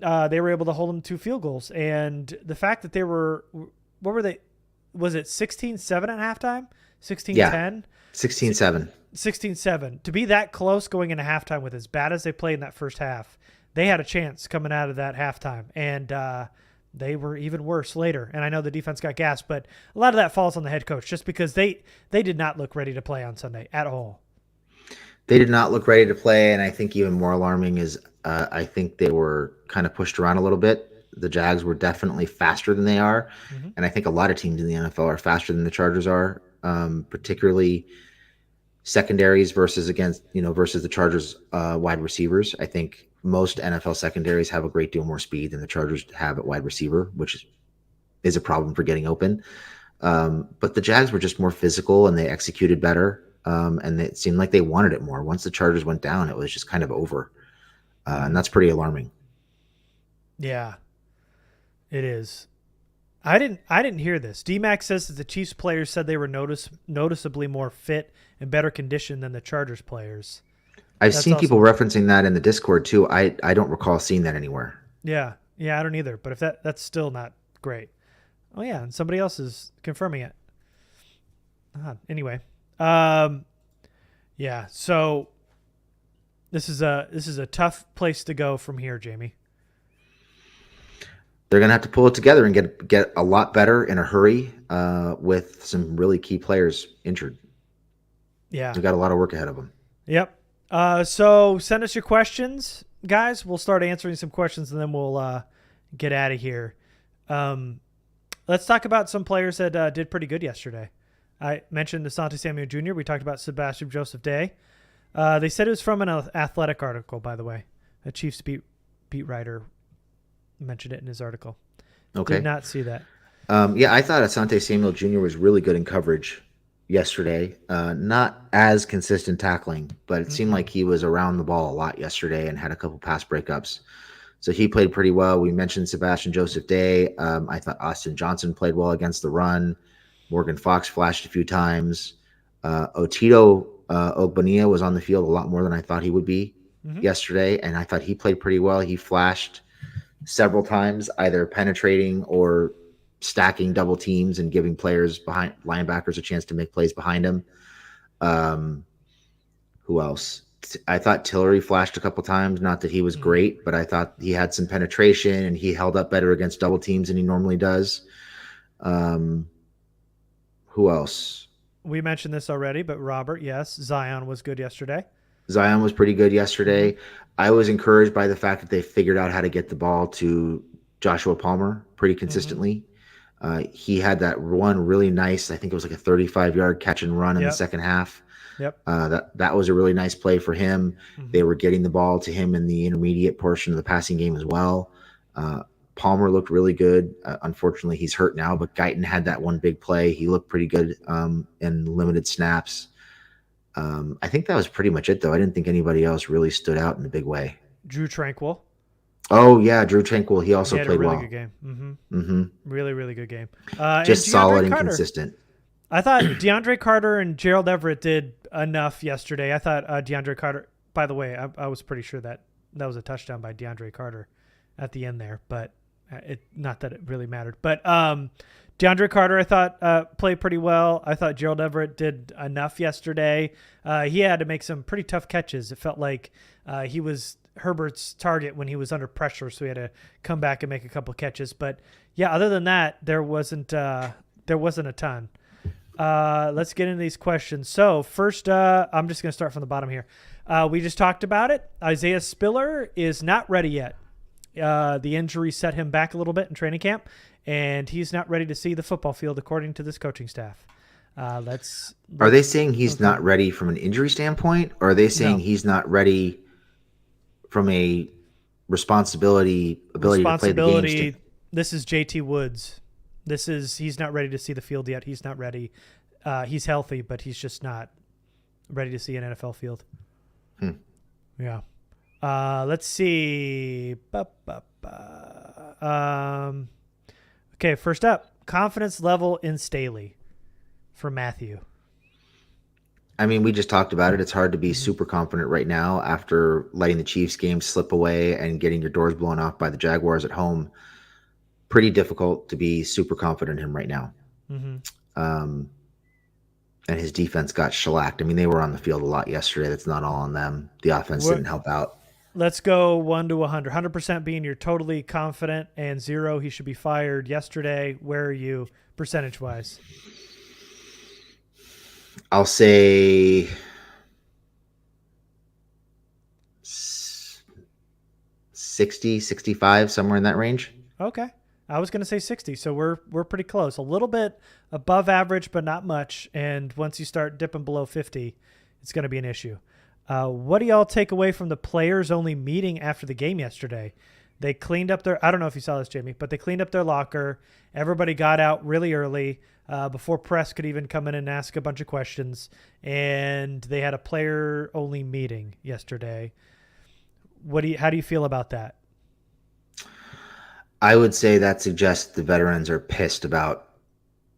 they were able to hold them 2 field goals. And the fact that they were, what were they? Was it 16-7 at halftime? 16-10? Yeah, 16-7. 16-7. To be that close going into halftime with as bad as they played in that first half, they had a chance coming out of that halftime. And they were even worse later. And I know the defense got gassed, but a lot of that falls on the head coach, just because they did not look ready to play on Sunday at all. They did not look ready to play, and I think even more alarming is I think they were kind of pushed around a little bit. The Jags were definitely faster than they are, and I think a lot of teams in the NFL are faster than the Chargers are, particularly secondaries versus the Chargers wide receivers. I think most NFL secondaries have a great deal more speed than the Chargers have at wide receiver, which is a problem for getting open. But the Jags were just more physical, and they executed better. And it seemed like they wanted it more. Once the Chargers went down, it was just kind of over. And that's pretty alarming. Yeah, it is. I didn't hear this. D-Mac says that the Chiefs players said they were noticeably more fit and better condition than the Chargers players. I've seen people referencing that in the Discord too. I don't recall seeing that anywhere. Yeah, I don't either. But if that's still not great. Oh yeah, and somebody else is confirming it. Anyway, yeah. So this is a tough place to go from here, Jamie. They're gonna have to pull it together and get a lot better in a hurry, with some really key players injured. Yeah, they've got a lot of work ahead of them. Yep. So send us your questions, guys. We'll start answering some questions, and then we'll get out of here. Let's talk about some players that did pretty good yesterday. I mentioned Asante Samuel Jr. We talked about Sebastian Joseph Day. They said it was from an Athletic article, by the way. A Chiefs beat writer mentioned it in his article. Okay. Did not see that. Yeah, I thought Asante Samuel Jr. was really good in coverage yesterday. Not as consistent tackling, but it seemed like he was around the ball a lot yesterday and had a couple pass breakups. So he played pretty well. We mentioned Sebastian Joseph Day. I thought Austin Johnson played well against the run. Morgan Fox flashed a few times. Otito Ogbonnia was on the field a lot more than I thought he would be yesterday, and I thought he played pretty well. He flashed several times, either penetrating or stacking double teams and giving players behind linebackers a chance to make plays behind him. Who else? I thought Tillery flashed a couple times. Not that he was great, but I thought he had some penetration and he held up better against double teams than he normally does. Who else? We mentioned this already, but Robert, yes, Zion was good yesterday. Zion was pretty good yesterday. I was encouraged by the fact that they figured out how to get the ball to Joshua Palmer pretty consistently. He had that one really nice, I think it was like a 35-yard catch and run in the second half. That was a really nice play for him. They were getting the ball to him in the intermediate portion of the passing game as well. Palmer looked really good. Unfortunately, he's hurt now, but Guyton had that one big play. He looked pretty good in limited snaps. I think that was pretty much it, though. I didn't think anybody else really stood out in a big way. Drew Tranquil. Oh yeah, Drew Tranquil. He He also had a played really well. good game. Mm-hmm. Really, really good game. And Just solid DeAndre and Carter. consistent. I thought DeAndre Carter and Gerald Everett did enough yesterday. I thought DeAndre Carter, by the way, I was pretty sure that was a touchdown by DeAndre Carter at the end there, but not that it really mattered. But DeAndre Carter, I thought, played pretty well. I thought Gerald Everett did enough yesterday. He had to make some pretty tough catches. It felt like he was Herbert's target when he was under pressure, so he had to come back and make a couple catches. But yeah, other than that, there wasn't a ton. Let's get into these questions. So first, I'm just going to start from the bottom here. We just talked about it. Isaiah Spiller is not ready yet. The injury set him back a little bit in training camp, and he's not ready to see the football field, according to this coaching staff. Are they saying he's not ready from an injury standpoint, or are they saying he's not ready from a ability to play the game? This is JT Woods. He's not ready to see the field yet. He's not ready. He's healthy, but he's just not ready to see an NFL field. Yeah. Let's see. Okay, first up, confidence level in Staley for Matthew. I mean, we just talked about it. It's hard to be super confident right now after letting the Chiefs game slip away and getting your doors blown off by the Jaguars at home. Pretty difficult to be super confident in him right now. And his defense got shellacked. I mean, they were on the field a lot yesterday. That's not all on them. The offense didn't help out. Let's go 1 to 100. 100% being you're totally confident, and 0, he should be fired yesterday. Where are you percentage-wise? I'll say 60, 65, somewhere in that range. Okay. I was going to say 60, so we're pretty close. A little bit above average, but not much. And once you start dipping below 50, it's going to be an issue. What do y'all take away from the players-only meeting after the game yesterday? They cleaned up I don't know if you saw this, Jamie, but they cleaned up their locker. Everybody got out really early before press could even come in and ask a bunch of questions. And they had a player-only meeting yesterday. How do you feel about that? I would say that suggests the veterans are pissed about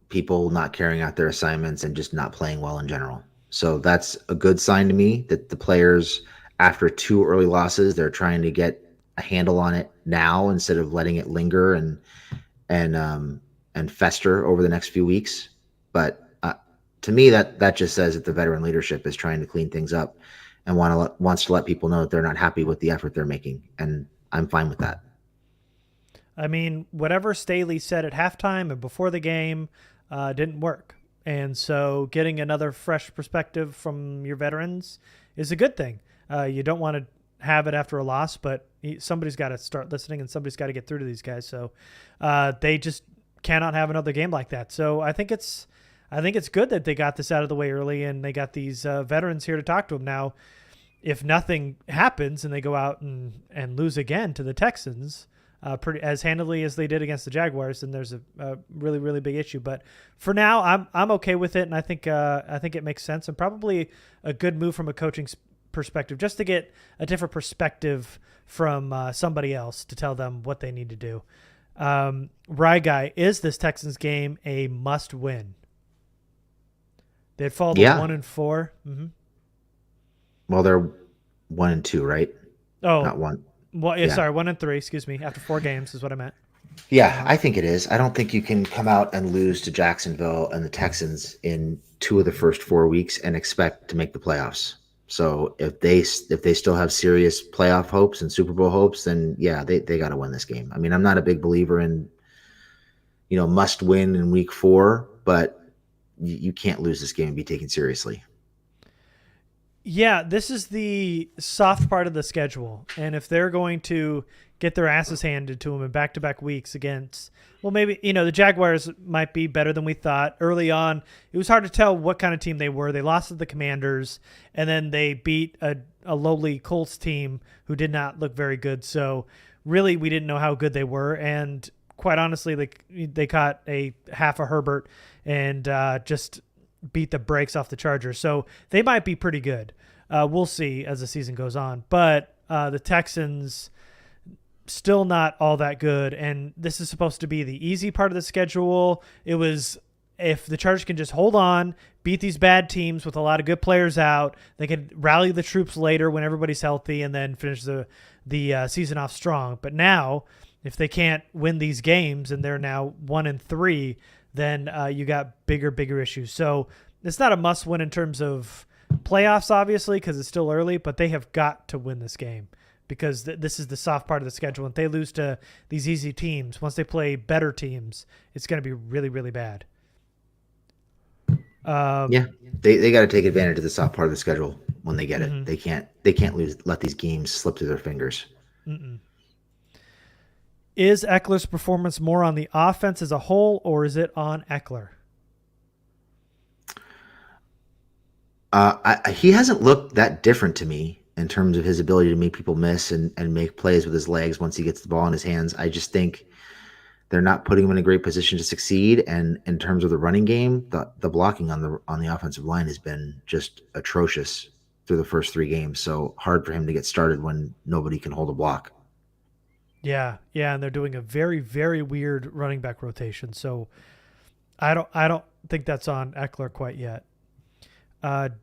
people not carrying out their assignments and just not playing well in general. So that's a good sign to me that the players, after 2 early losses, they're trying to get a handle on it now instead of letting it linger and fester over the next few weeks. But to me, that just says that the veteran leadership is trying to clean things up and wants to let people know that they're not happy with the effort they're making. And I'm fine with that. I mean, whatever Staley said at halftime and before the game didn't work. And so getting another fresh perspective from your veterans is a good thing. You don't want to have it after a loss, but somebody's got to start listening and somebody's got to get through to these guys. So they just cannot have another game like that. So I think it's good that they got this out of the way early and they got these veterans here to talk to them. Now, if nothing happens and they go out and lose again to the Texans, pretty as handily as they did against the Jaguars, and there's a really, really big issue. But for now, I'm okay with it, and I think it makes sense and probably a good move from a coaching perspective, just to get a different perspective from somebody else to tell them what they need to do. Rye Guy, is this Texans game a must-win? They'd fall to 1-4. Mm-hmm. Well, they're 1-2, right? Oh, not 1. Well, yeah. Sorry, 1-3. Excuse me. After 4 games is what I meant. Yeah, I think it is. I don't think you can come out and lose to Jacksonville and the Texans in 2 of the first 4 weeks and expect to make the playoffs. So if they still have serious playoff hopes and Super Bowl hopes, then yeah, they got to win this game. I mean, I'm not a big believer in must win in week 4, but you can't lose this game and be taken seriously. Yeah, this is the soft part of the schedule. And if they're going to get their asses handed to them in back-to-back weeks against, well, maybe, the Jaguars might be better than we thought. Early on, it was hard to tell what kind of team they were. They lost to the Commanders, and then they beat a lowly Colts team who did not look very good. So really, we didn't know how good they were. And quite honestly, they caught a half a Herbert and just beat the brakes off the Chargers. So they might be pretty good. We'll see as the season goes on. But the Texans, still not all that good. And this is supposed to be the easy part of the schedule. It was, if the Chargers can just hold on, beat these bad teams with a lot of good players out, they can rally the troops later when everybody's healthy and then finish the season off strong. But now, if they can't win these games and they're now 1-3, then you got bigger issues. So it's not a must win in terms of playoffs, obviously, because it's still early, but they have got to win this game because this is the soft part of the schedule. If they lose to these easy teams, once they play better teams, it's going to be really bad. Yeah, they got to take advantage of the soft part of the schedule when they get it. They can't let these games slip through their fingers. Is Eckler's performance more on the offense as a whole, or is it on Eckler? He hasn't looked that different to me in terms of his ability to make people miss and make plays with his legs once he gets the ball in his hands. I just think they're not putting him in a great position to succeed. And in terms of the running game, the blocking on the offensive line has been just atrocious through the first 3 games. So hard for him to get started when nobody can hold a block. Yeah, and they're doing a very weird running back rotation. So I don't think that's on Eckler quite yet.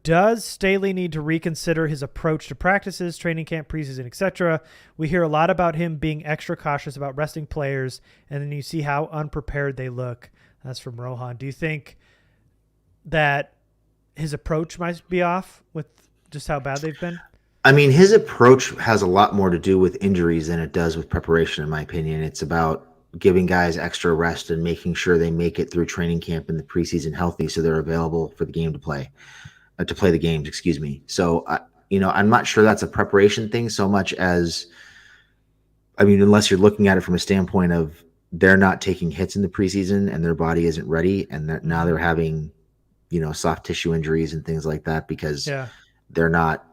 Does Staley need to reconsider his approach to practices, training camp, preseason, etc.? We hear a lot about him being extra cautious about resting players, and then you see how unprepared they look. That's from Rohan. Do you think that his approach might be off with just how bad they've been? I mean, his approach has a lot more to do with injuries than it does with preparation, in my opinion. It's about giving guys extra rest and making sure they make it through training camp in the preseason healthy so they're available for the game to play the games, excuse me. So, I'm not sure that's a preparation thing so much as, unless you're looking at it from a standpoint of they're not taking hits in the preseason and their body isn't ready. And now they're having, soft tissue injuries and things like that because they're not,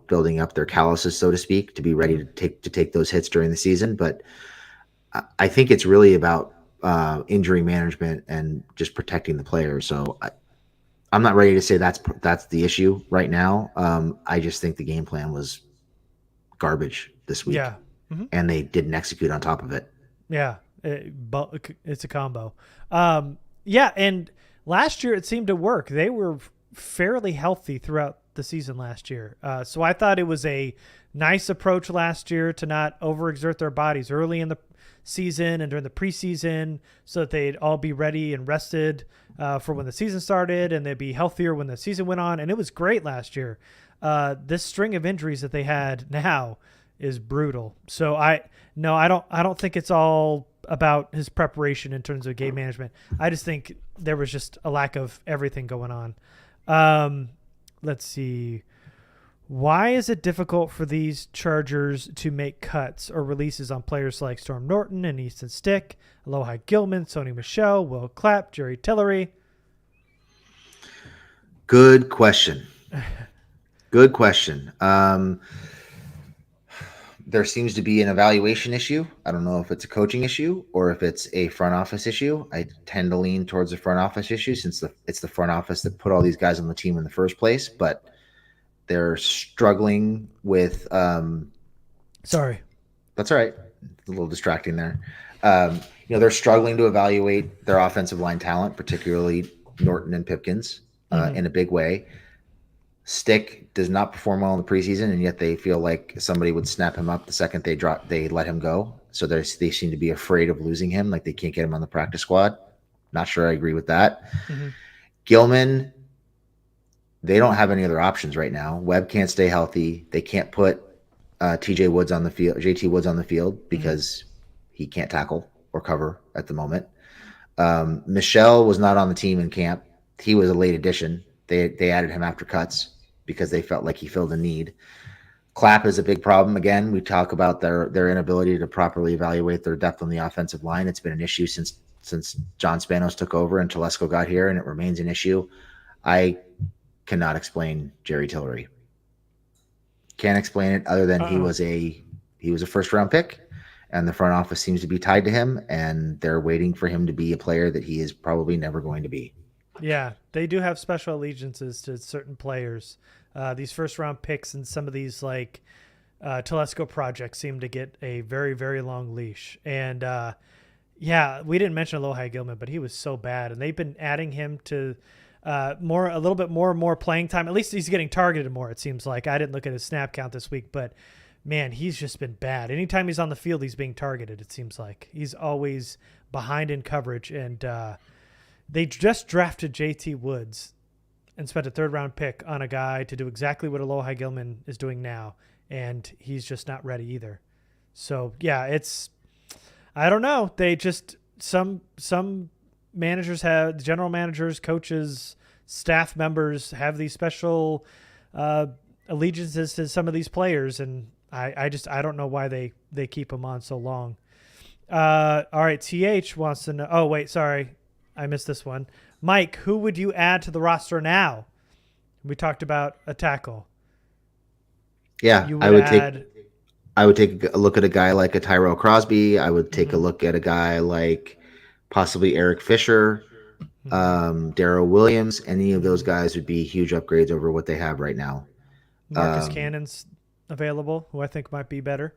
building up their calluses, so to speak, to be ready to take those hits during the season. But I think it's really about injury management and just protecting the players. So I'm not ready to say that's the issue right now. I just think the game plan was garbage this week. Yeah. And they didn't execute on top of it. Yeah, it's a combo. And last year it seemed to work. They were fairly healthy throughout the season last year. So I thought it was a nice approach last year to not overexert their bodies early in the season and during the preseason so that they'd all be ready and rested for when the season started, and they'd be healthier when the season went on. And it was great last year. This string of injuries that they had now is brutal. So I don't think it's all about his preparation in terms of game management. I just think there was just a lack of everything going on. Let's see. Why is it difficult for these Chargers to make cuts or releases on players like Storm Norton and Easton Stick, Aloha Gilman, Sony Michel, Will Clapp, Jerry Tillery? Good question. Good question. There seems to be an evaluation issue. I don't know if it's a coaching issue or if it's a front office issue. I tend to lean towards the front office issue since it's the front office that put all these guys on the team in the first place. But they're struggling with Sorry. That's all right. It's a little distracting there. They're struggling to evaluate their offensive line talent, particularly Norton and Pipkins, in a big way. Stick does not perform well in the preseason, and yet they feel like somebody would snap him up the second they let him go. So they seem to be afraid of losing him, like they can't get him on the practice squad. Not sure I agree with that. Gilman, they don't have any other options right now. Webb can't stay healthy. They can't put JT Woods on the field because he can't tackle or cover at the moment. Michelle was not on the team in camp. He was a late addition. They added him after cuts because they felt like he filled a need. Clapp is a big problem. Again, we talk about their inability to properly evaluate their depth on the offensive line. It's been an issue since John Spanos took over and Telesco got here, and it remains an issue. I cannot explain Jerry Tillery. Can't explain it other than he was a first round pick, and the front office seems to be tied to him, and they're waiting for him to be a player that he is probably never going to be. Yeah, they do have special allegiances to certain players. These first round picks and some of these Telesco project seemed to get a very, very long leash. And yeah, we didn't mention Aloha Gilman, but he was so bad. And they've been adding him to a little bit more and more playing time. At least he's getting targeted more, it seems like. I didn't look at his snap count this week, but man, he's just been bad. Anytime he's on the field, he's being targeted, it seems like. He's always behind in coverage. And they just drafted JT Woods and spent a third-round pick on a guy to do exactly what Aloha Gilman is doing now, and he's just not ready either. So, yeah, I don't know. They just some managers have, general managers, coaches, staff members have these special allegiances to some of these players, and I don't know why they keep them on so long. All right, TH wants to know. Oh, wait, sorry. I missed this one. Mike, who would you add to the roster now? We talked about a tackle. Yeah, I would take a look at a guy like a Tyrell Crosby. I would take a look at a guy like possibly Eric Fisher, Darrell Williams. Any of those guys would be huge upgrades over what they have right now. Marcus Cannon's available, who I think might be better.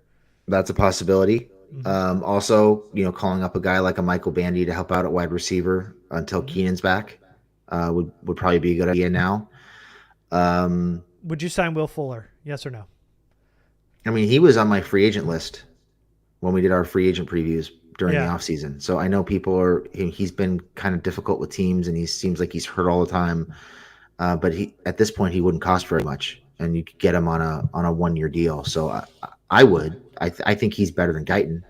That's a possibility. Also, calling up a guy like a Michael Bandy to help out at wide receiver until Keenan's back would probably be a good idea now. Would you sign Will Fuller? Yes or no? I mean, he was on my free agent list when we did our free agent previews during the offseason. So I know he's been kind of difficult with teams, and he seems like he's hurt all the time. But at this point, he wouldn't cost very much, and you could get him on a 1-year deal. So I think he's better than Guyton.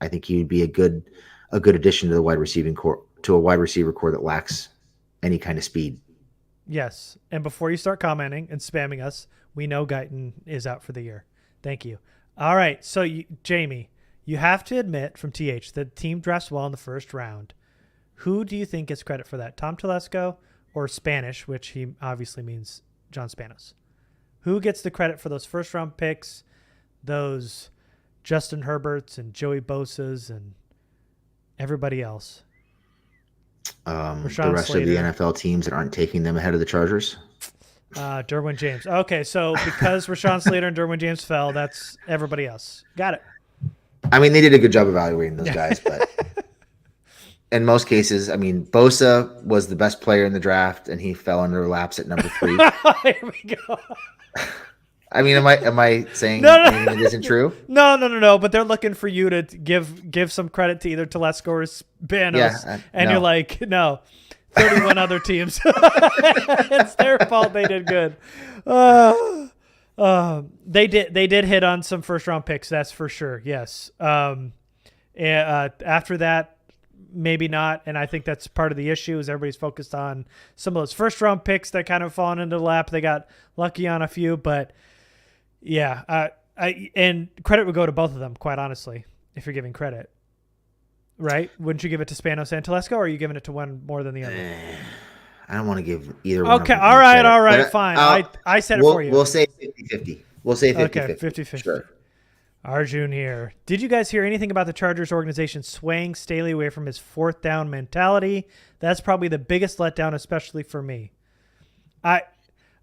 I think he would be a good addition to the wide receiving core, to a wide receiver core that lacks any kind of speed. Yes. And before you start commenting and spamming us, we know Guyton is out for the year. Thank you. All right. So, Jamie, you have to admit from TH that the team drafts well in the first round. Who do you think gets credit for that? Tom Telesco or Spanish, which he obviously means John Spanos? Who gets the credit for those first-round picks, those Justin Herberts and Joey Bosa's and everybody else? The rest Slater. of the NFL teams that aren't taking them ahead of the Chargers? Derwin James. Okay, so because Rashawn Slater and Derwin James fell, that's everybody else. Got it. I mean, they did a good job evaluating those guys, but in most cases, I mean, Bosa was the best player in the draft, and he fell under their laps at number 3. Here we go. I mean, am I saying anything that isn't true? No. But they're looking for you to give some credit to either Telesco or Spanos, and you're like, no. 31 other teams. It's their fault. They did good. They did hit on some first round picks. That's for sure. Yes. After that, maybe not. And I think that's part of the issue is everybody's focused on some of those first round picks that kind of fallen into the lap. They got lucky on a few, but yeah. And credit would go to both of them, quite honestly, if you're giving credit. Right? Wouldn't you give it to Spanos and Telesco, or are you giving it to one more than the other? I don't want to give either one. Okay, all right, fine. I said it for you. We'll say 50-50. We'll say 50-50. Okay, 50-50. Sure. Arjun here. Did you guys hear anything about the Chargers organization swaying Staley away from his fourth down mentality? That's probably the biggest letdown, especially for me. I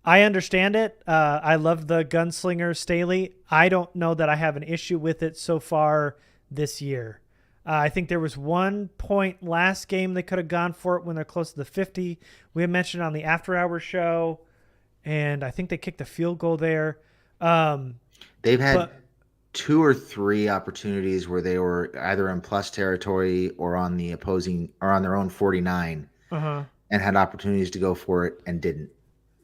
understand it. I love the gunslinger Staley. I don't know that I have an issue with it so far this year. I think there was one point last game they could have gone for it when they're close to the 50. We had mentioned on the After Hours show, and I think they kicked a field goal there. They've had 2 or 3 opportunities where they were either in plus territory or on the opposing or on their own 49 and had opportunities to go for it and didn't.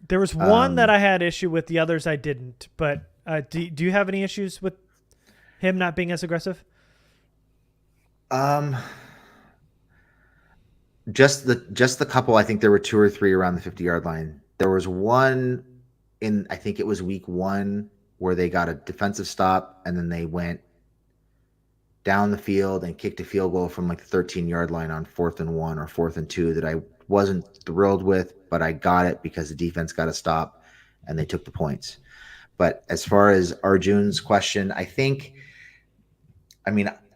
There was one that I had issue with. The others I didn't. But do you have any issues with him not being as aggressive? Just the couple. I think there were 2 or 3 around the 50-yard line. There was one I think it was week 1 where they got a defensive stop and then they went down the field and kicked a field goal from like the 13-yard line on 4th and 1 or 4th and 2 that I wasn't thrilled with, but I got it because the defense got a stop and they took the points. But as far as Arjun's question,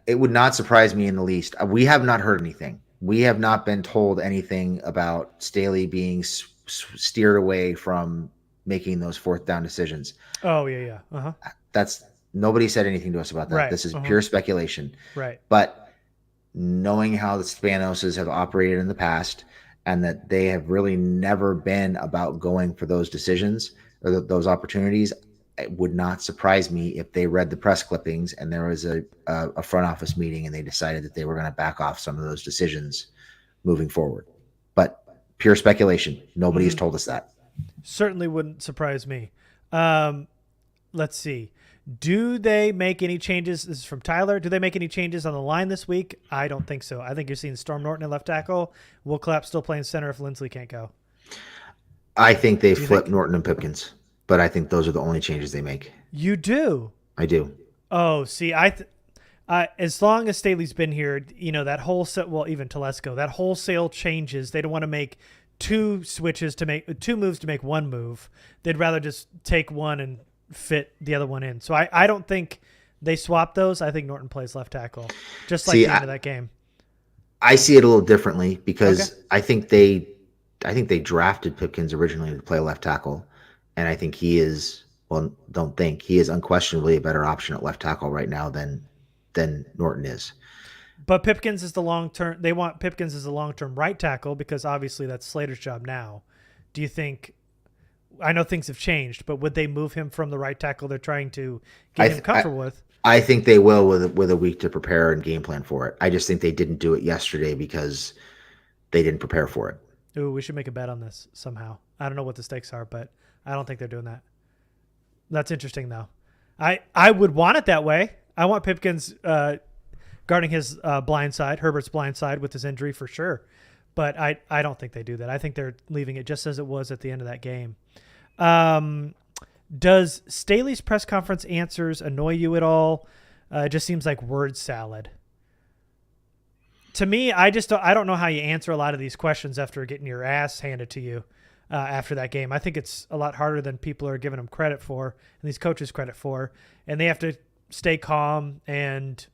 it would not surprise me in the least. We have not heard anything. We have not been told anything about Staley being steered away from making those 4th down decisions. Oh, yeah. That's Nobody said anything to us about that. Right. This is pure speculation. Right. But knowing how the Spanoses have operated in the past and that they have really never been about going for those decisions or those opportunities, it would not surprise me if they read the press clippings and there was a front office meeting and they decided that they were going to back off some of those decisions moving forward. But pure speculation. Nobody has told us that. Certainly wouldn't surprise me. Let's see. Do they make any changes? This is from Tyler. Do they make any changes on the line this week? I don't think so. I think you're seeing Storm Norton at left tackle. Will Clapp still playing center if Lindsley can't go? I think they flip Norton and Pipkins, but I think those are the only changes they make. You do? I do. Oh, see, as long as Staley's been here, that wholesale, well, even Telesco, that wholesale changes. They don't want to make two moves to make one move. They'd rather just take one and fit the other one in. So I don't think they swap those. I think Norton plays left tackle, just like the end of that game. I see it a little differently because I think they drafted Pipkins originally to play left tackle, and I think he is unquestionably a better option at left tackle right now than Norton is. But Pipkins is the long-term. They want Pipkins as a long-term right tackle because obviously that's Slater's job now. Do you think? I know things have changed, but would they move him from the right tackle they're trying to get him comfortable with? I think they will with a week to prepare and game plan for it. I just think they didn't do it yesterday because they didn't prepare for it. Ooh, we should make a bet on this somehow. I don't know what the stakes are, but I don't think they're doing that. That's interesting, though. I would want it that way. I want Pipkins guarding his blind side, Herbert's blind side with his injury for sure. But I don't think they do that. I think they're leaving it just as it was at the end of that game. Does Staley's press conference answers annoy you at all? It just seems like word salad. To me, I don't know how you answer a lot of these questions after getting your ass handed to you after that game. I think it's a lot harder than people are giving them credit for, and these coaches credit for, and they have to stay calm and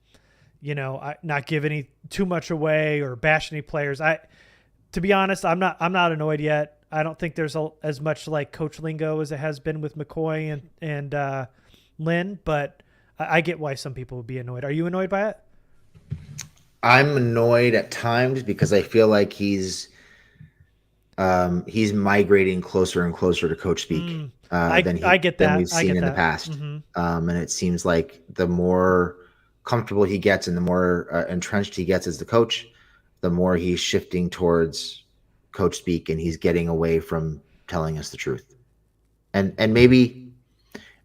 not give too much away or bash any players. To be honest, I'm not annoyed yet. I don't think there's as much like coach lingo as it has been with McCoy and Lynn, but I get why some people would be annoyed. Are you annoyed by it? I'm annoyed at times because I feel like he's migrating closer and closer to coach speak than we've seen in the past. Mm-hmm. And it seems like the more comfortable he gets and the more entrenched he gets as the coach, the more he's shifting towards coach speak and he's getting away from telling us the truth. And maybe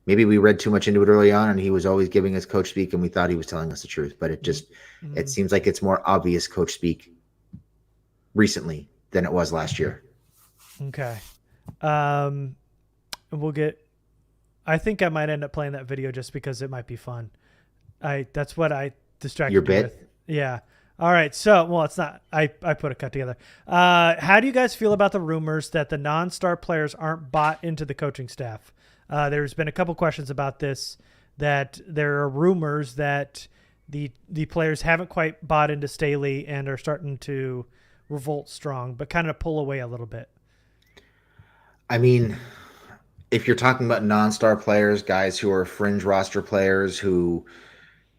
we read too much into it early on and he was always giving us coach speak and we thought he was telling us the truth, but it seems like it's more obvious coach speak recently than it was last year. Okay. I think I might end up playing that video just because it might be fun. That's what I distracted your you bit with. Yeah. All right. So, well, it's not, I put a cut together. How do you guys feel about the rumors that the non-star players aren't bought into the coaching staff? There's been a couple questions about this, that there are rumors that the players haven't quite bought into Staley and are starting to revolt strong, but kind of pull away a little bit. I mean, if you're talking about non-star players, guys who are fringe roster players who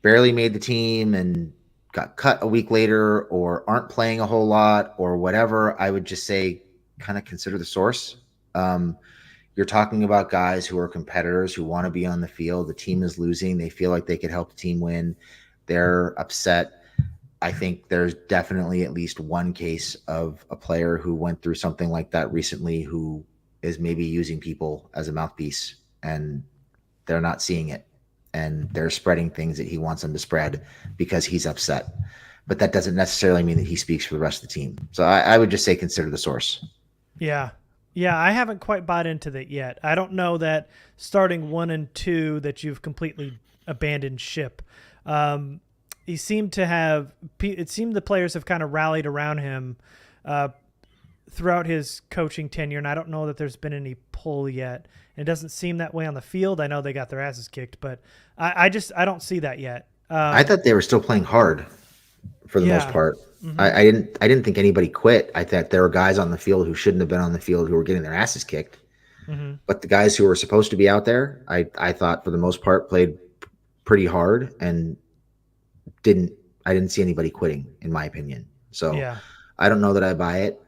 barely made the team and got cut a week later or aren't playing a whole lot or whatever, I would just say kind of consider the source. You're talking about guys who are competitors who want to be on the field. The team is losing. They feel like they could help the team win. They're upset. I think there's definitely at least one case of a player who went through something like that recently who is maybe using people as a mouthpiece and they're not seeing it. And they're spreading things that he wants them to spread because he's upset. But that doesn't necessarily mean that he speaks for the rest of the team. So I would just say consider the source. Yeah. Yeah, I haven't quite bought into that yet. I don't know that starting 1 and 2 that you've completely abandoned ship. It seemed the players have kind of rallied around him throughout his coaching tenure, and I don't know that there's been any pull yet. It doesn't seem that way on the field. I know they got their asses kicked, but I don't see that yet. I thought they were still playing hard for the most part. Mm-hmm. I didn't think anybody quit. I thought there were guys on the field who shouldn't have been on the field who were getting their asses kicked. Mm-hmm. But the guys who were supposed to be out there, I thought for the most part played pretty hard, and I didn't see anybody quitting, in my opinion. So Yeah. I don't know that I buy it.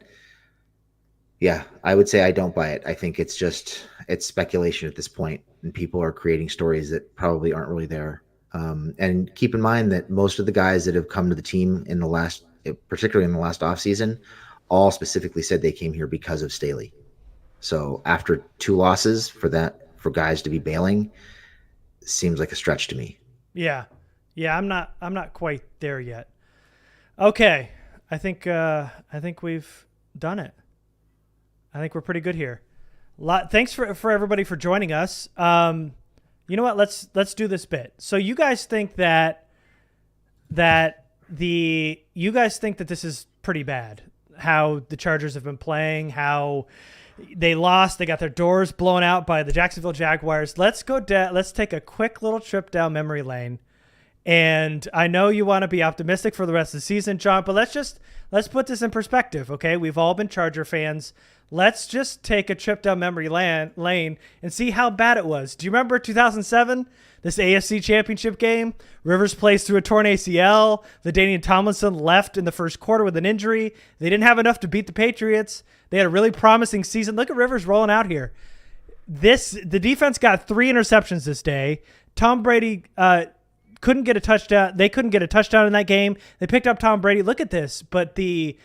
Yeah, I would say I don't buy it. I think it's speculation at this point, and people are creating stories that probably aren't really there. And keep in mind that most of the guys that have come to the team particularly in the last offseason, all specifically said they came here because of Staley. So after 2 losses, for guys to be bailing seems like a stretch to me. Yeah. I'm not quite there yet. Okay. I think we've done it. I think we're pretty good here. Thanks for everybody for joining us. You know what? Let's do this bit. So you guys think that this is pretty bad, how the Chargers have been playing, how they lost, they got their doors blown out by the Jacksonville Jaguars. Let's take a quick little trip down memory lane. And I know you want to be optimistic for the rest of the season, John, but let's put this in perspective, okay? We've all been Charger fans. Let's just take a trip down memory lane and see how bad it was. Do you remember 2007, this AFC Championship game? Rivers plays through a torn ACL. LaDainian Tomlinson left in the first quarter with an injury. They didn't have enough to beat the Patriots. They had a really promising season. Look at Rivers rolling out here. The defense got 3 interceptions this day. Tom Brady couldn't get a touchdown. They couldn't get a touchdown in that game. They picked up Tom Brady. Look at this, but the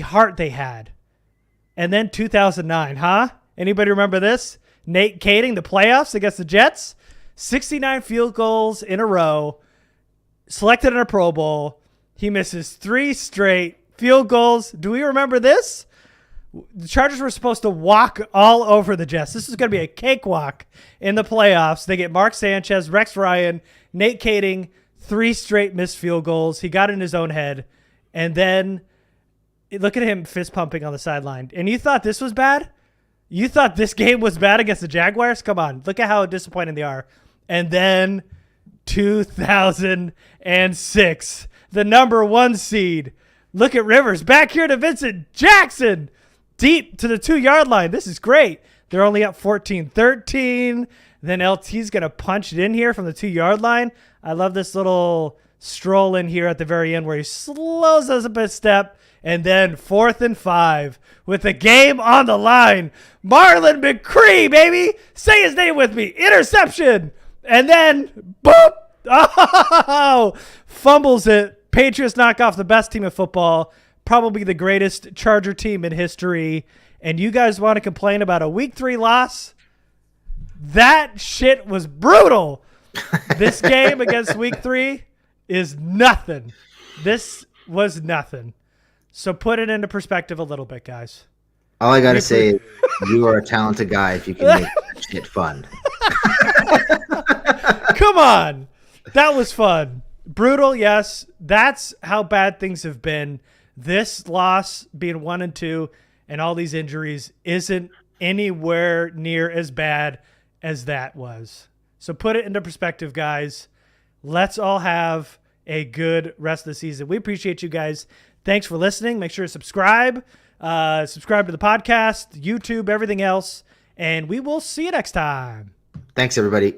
heart they had. And then 2009, huh? Anybody remember this? Nate Kading, the playoffs against the Jets, 69 field goals in a row, selected in a Pro Bowl. He misses 3 straight field goals. Do we remember this? The Chargers were supposed to walk all over the Jets. This is going to be a cakewalk in the playoffs. They get Mark Sanchez, Rex Ryan, Nate Kading, 3 straight missed field goals. He got in his own head. And then look at him fist pumping on the sideline. And you thought this was bad? You thought this game was bad against the Jaguars? Come on. Look at how disappointing they are. And then 2006, the number 1 seed. Look at Rivers back here to Vincent Jackson. Deep to the 2-yard line. This is great. They're only up 14-13. Then LT's going to punch it in here from the 2-yard line. I love this little stroll in here at the very end where he slows us up a step. And then 4th and 5 with the game on the line. Marlon McCree, baby. Say his name with me. Interception. And then, boop. Oh, fumbles it. Patriots knock off the best team in football. Probably the greatest Charger team in history. And you guys want to complain about a week 3 loss? That shit was brutal. This game against week 3 is nothing. This was nothing. So put it into perspective a little bit, guys. All I got to say is you are a talented guy if you can make that shit fun. Come on. That was fun. Brutal, yes. That's how bad things have been. This loss being 1-2 and all these injuries isn't anywhere near as bad as that was. So put it into perspective, guys. Let's all have a good rest of the season. We appreciate you guys. Thanks for listening. Make sure to subscribe. Subscribe to the podcast, YouTube, everything else. And we will see you next time. Thanks, everybody.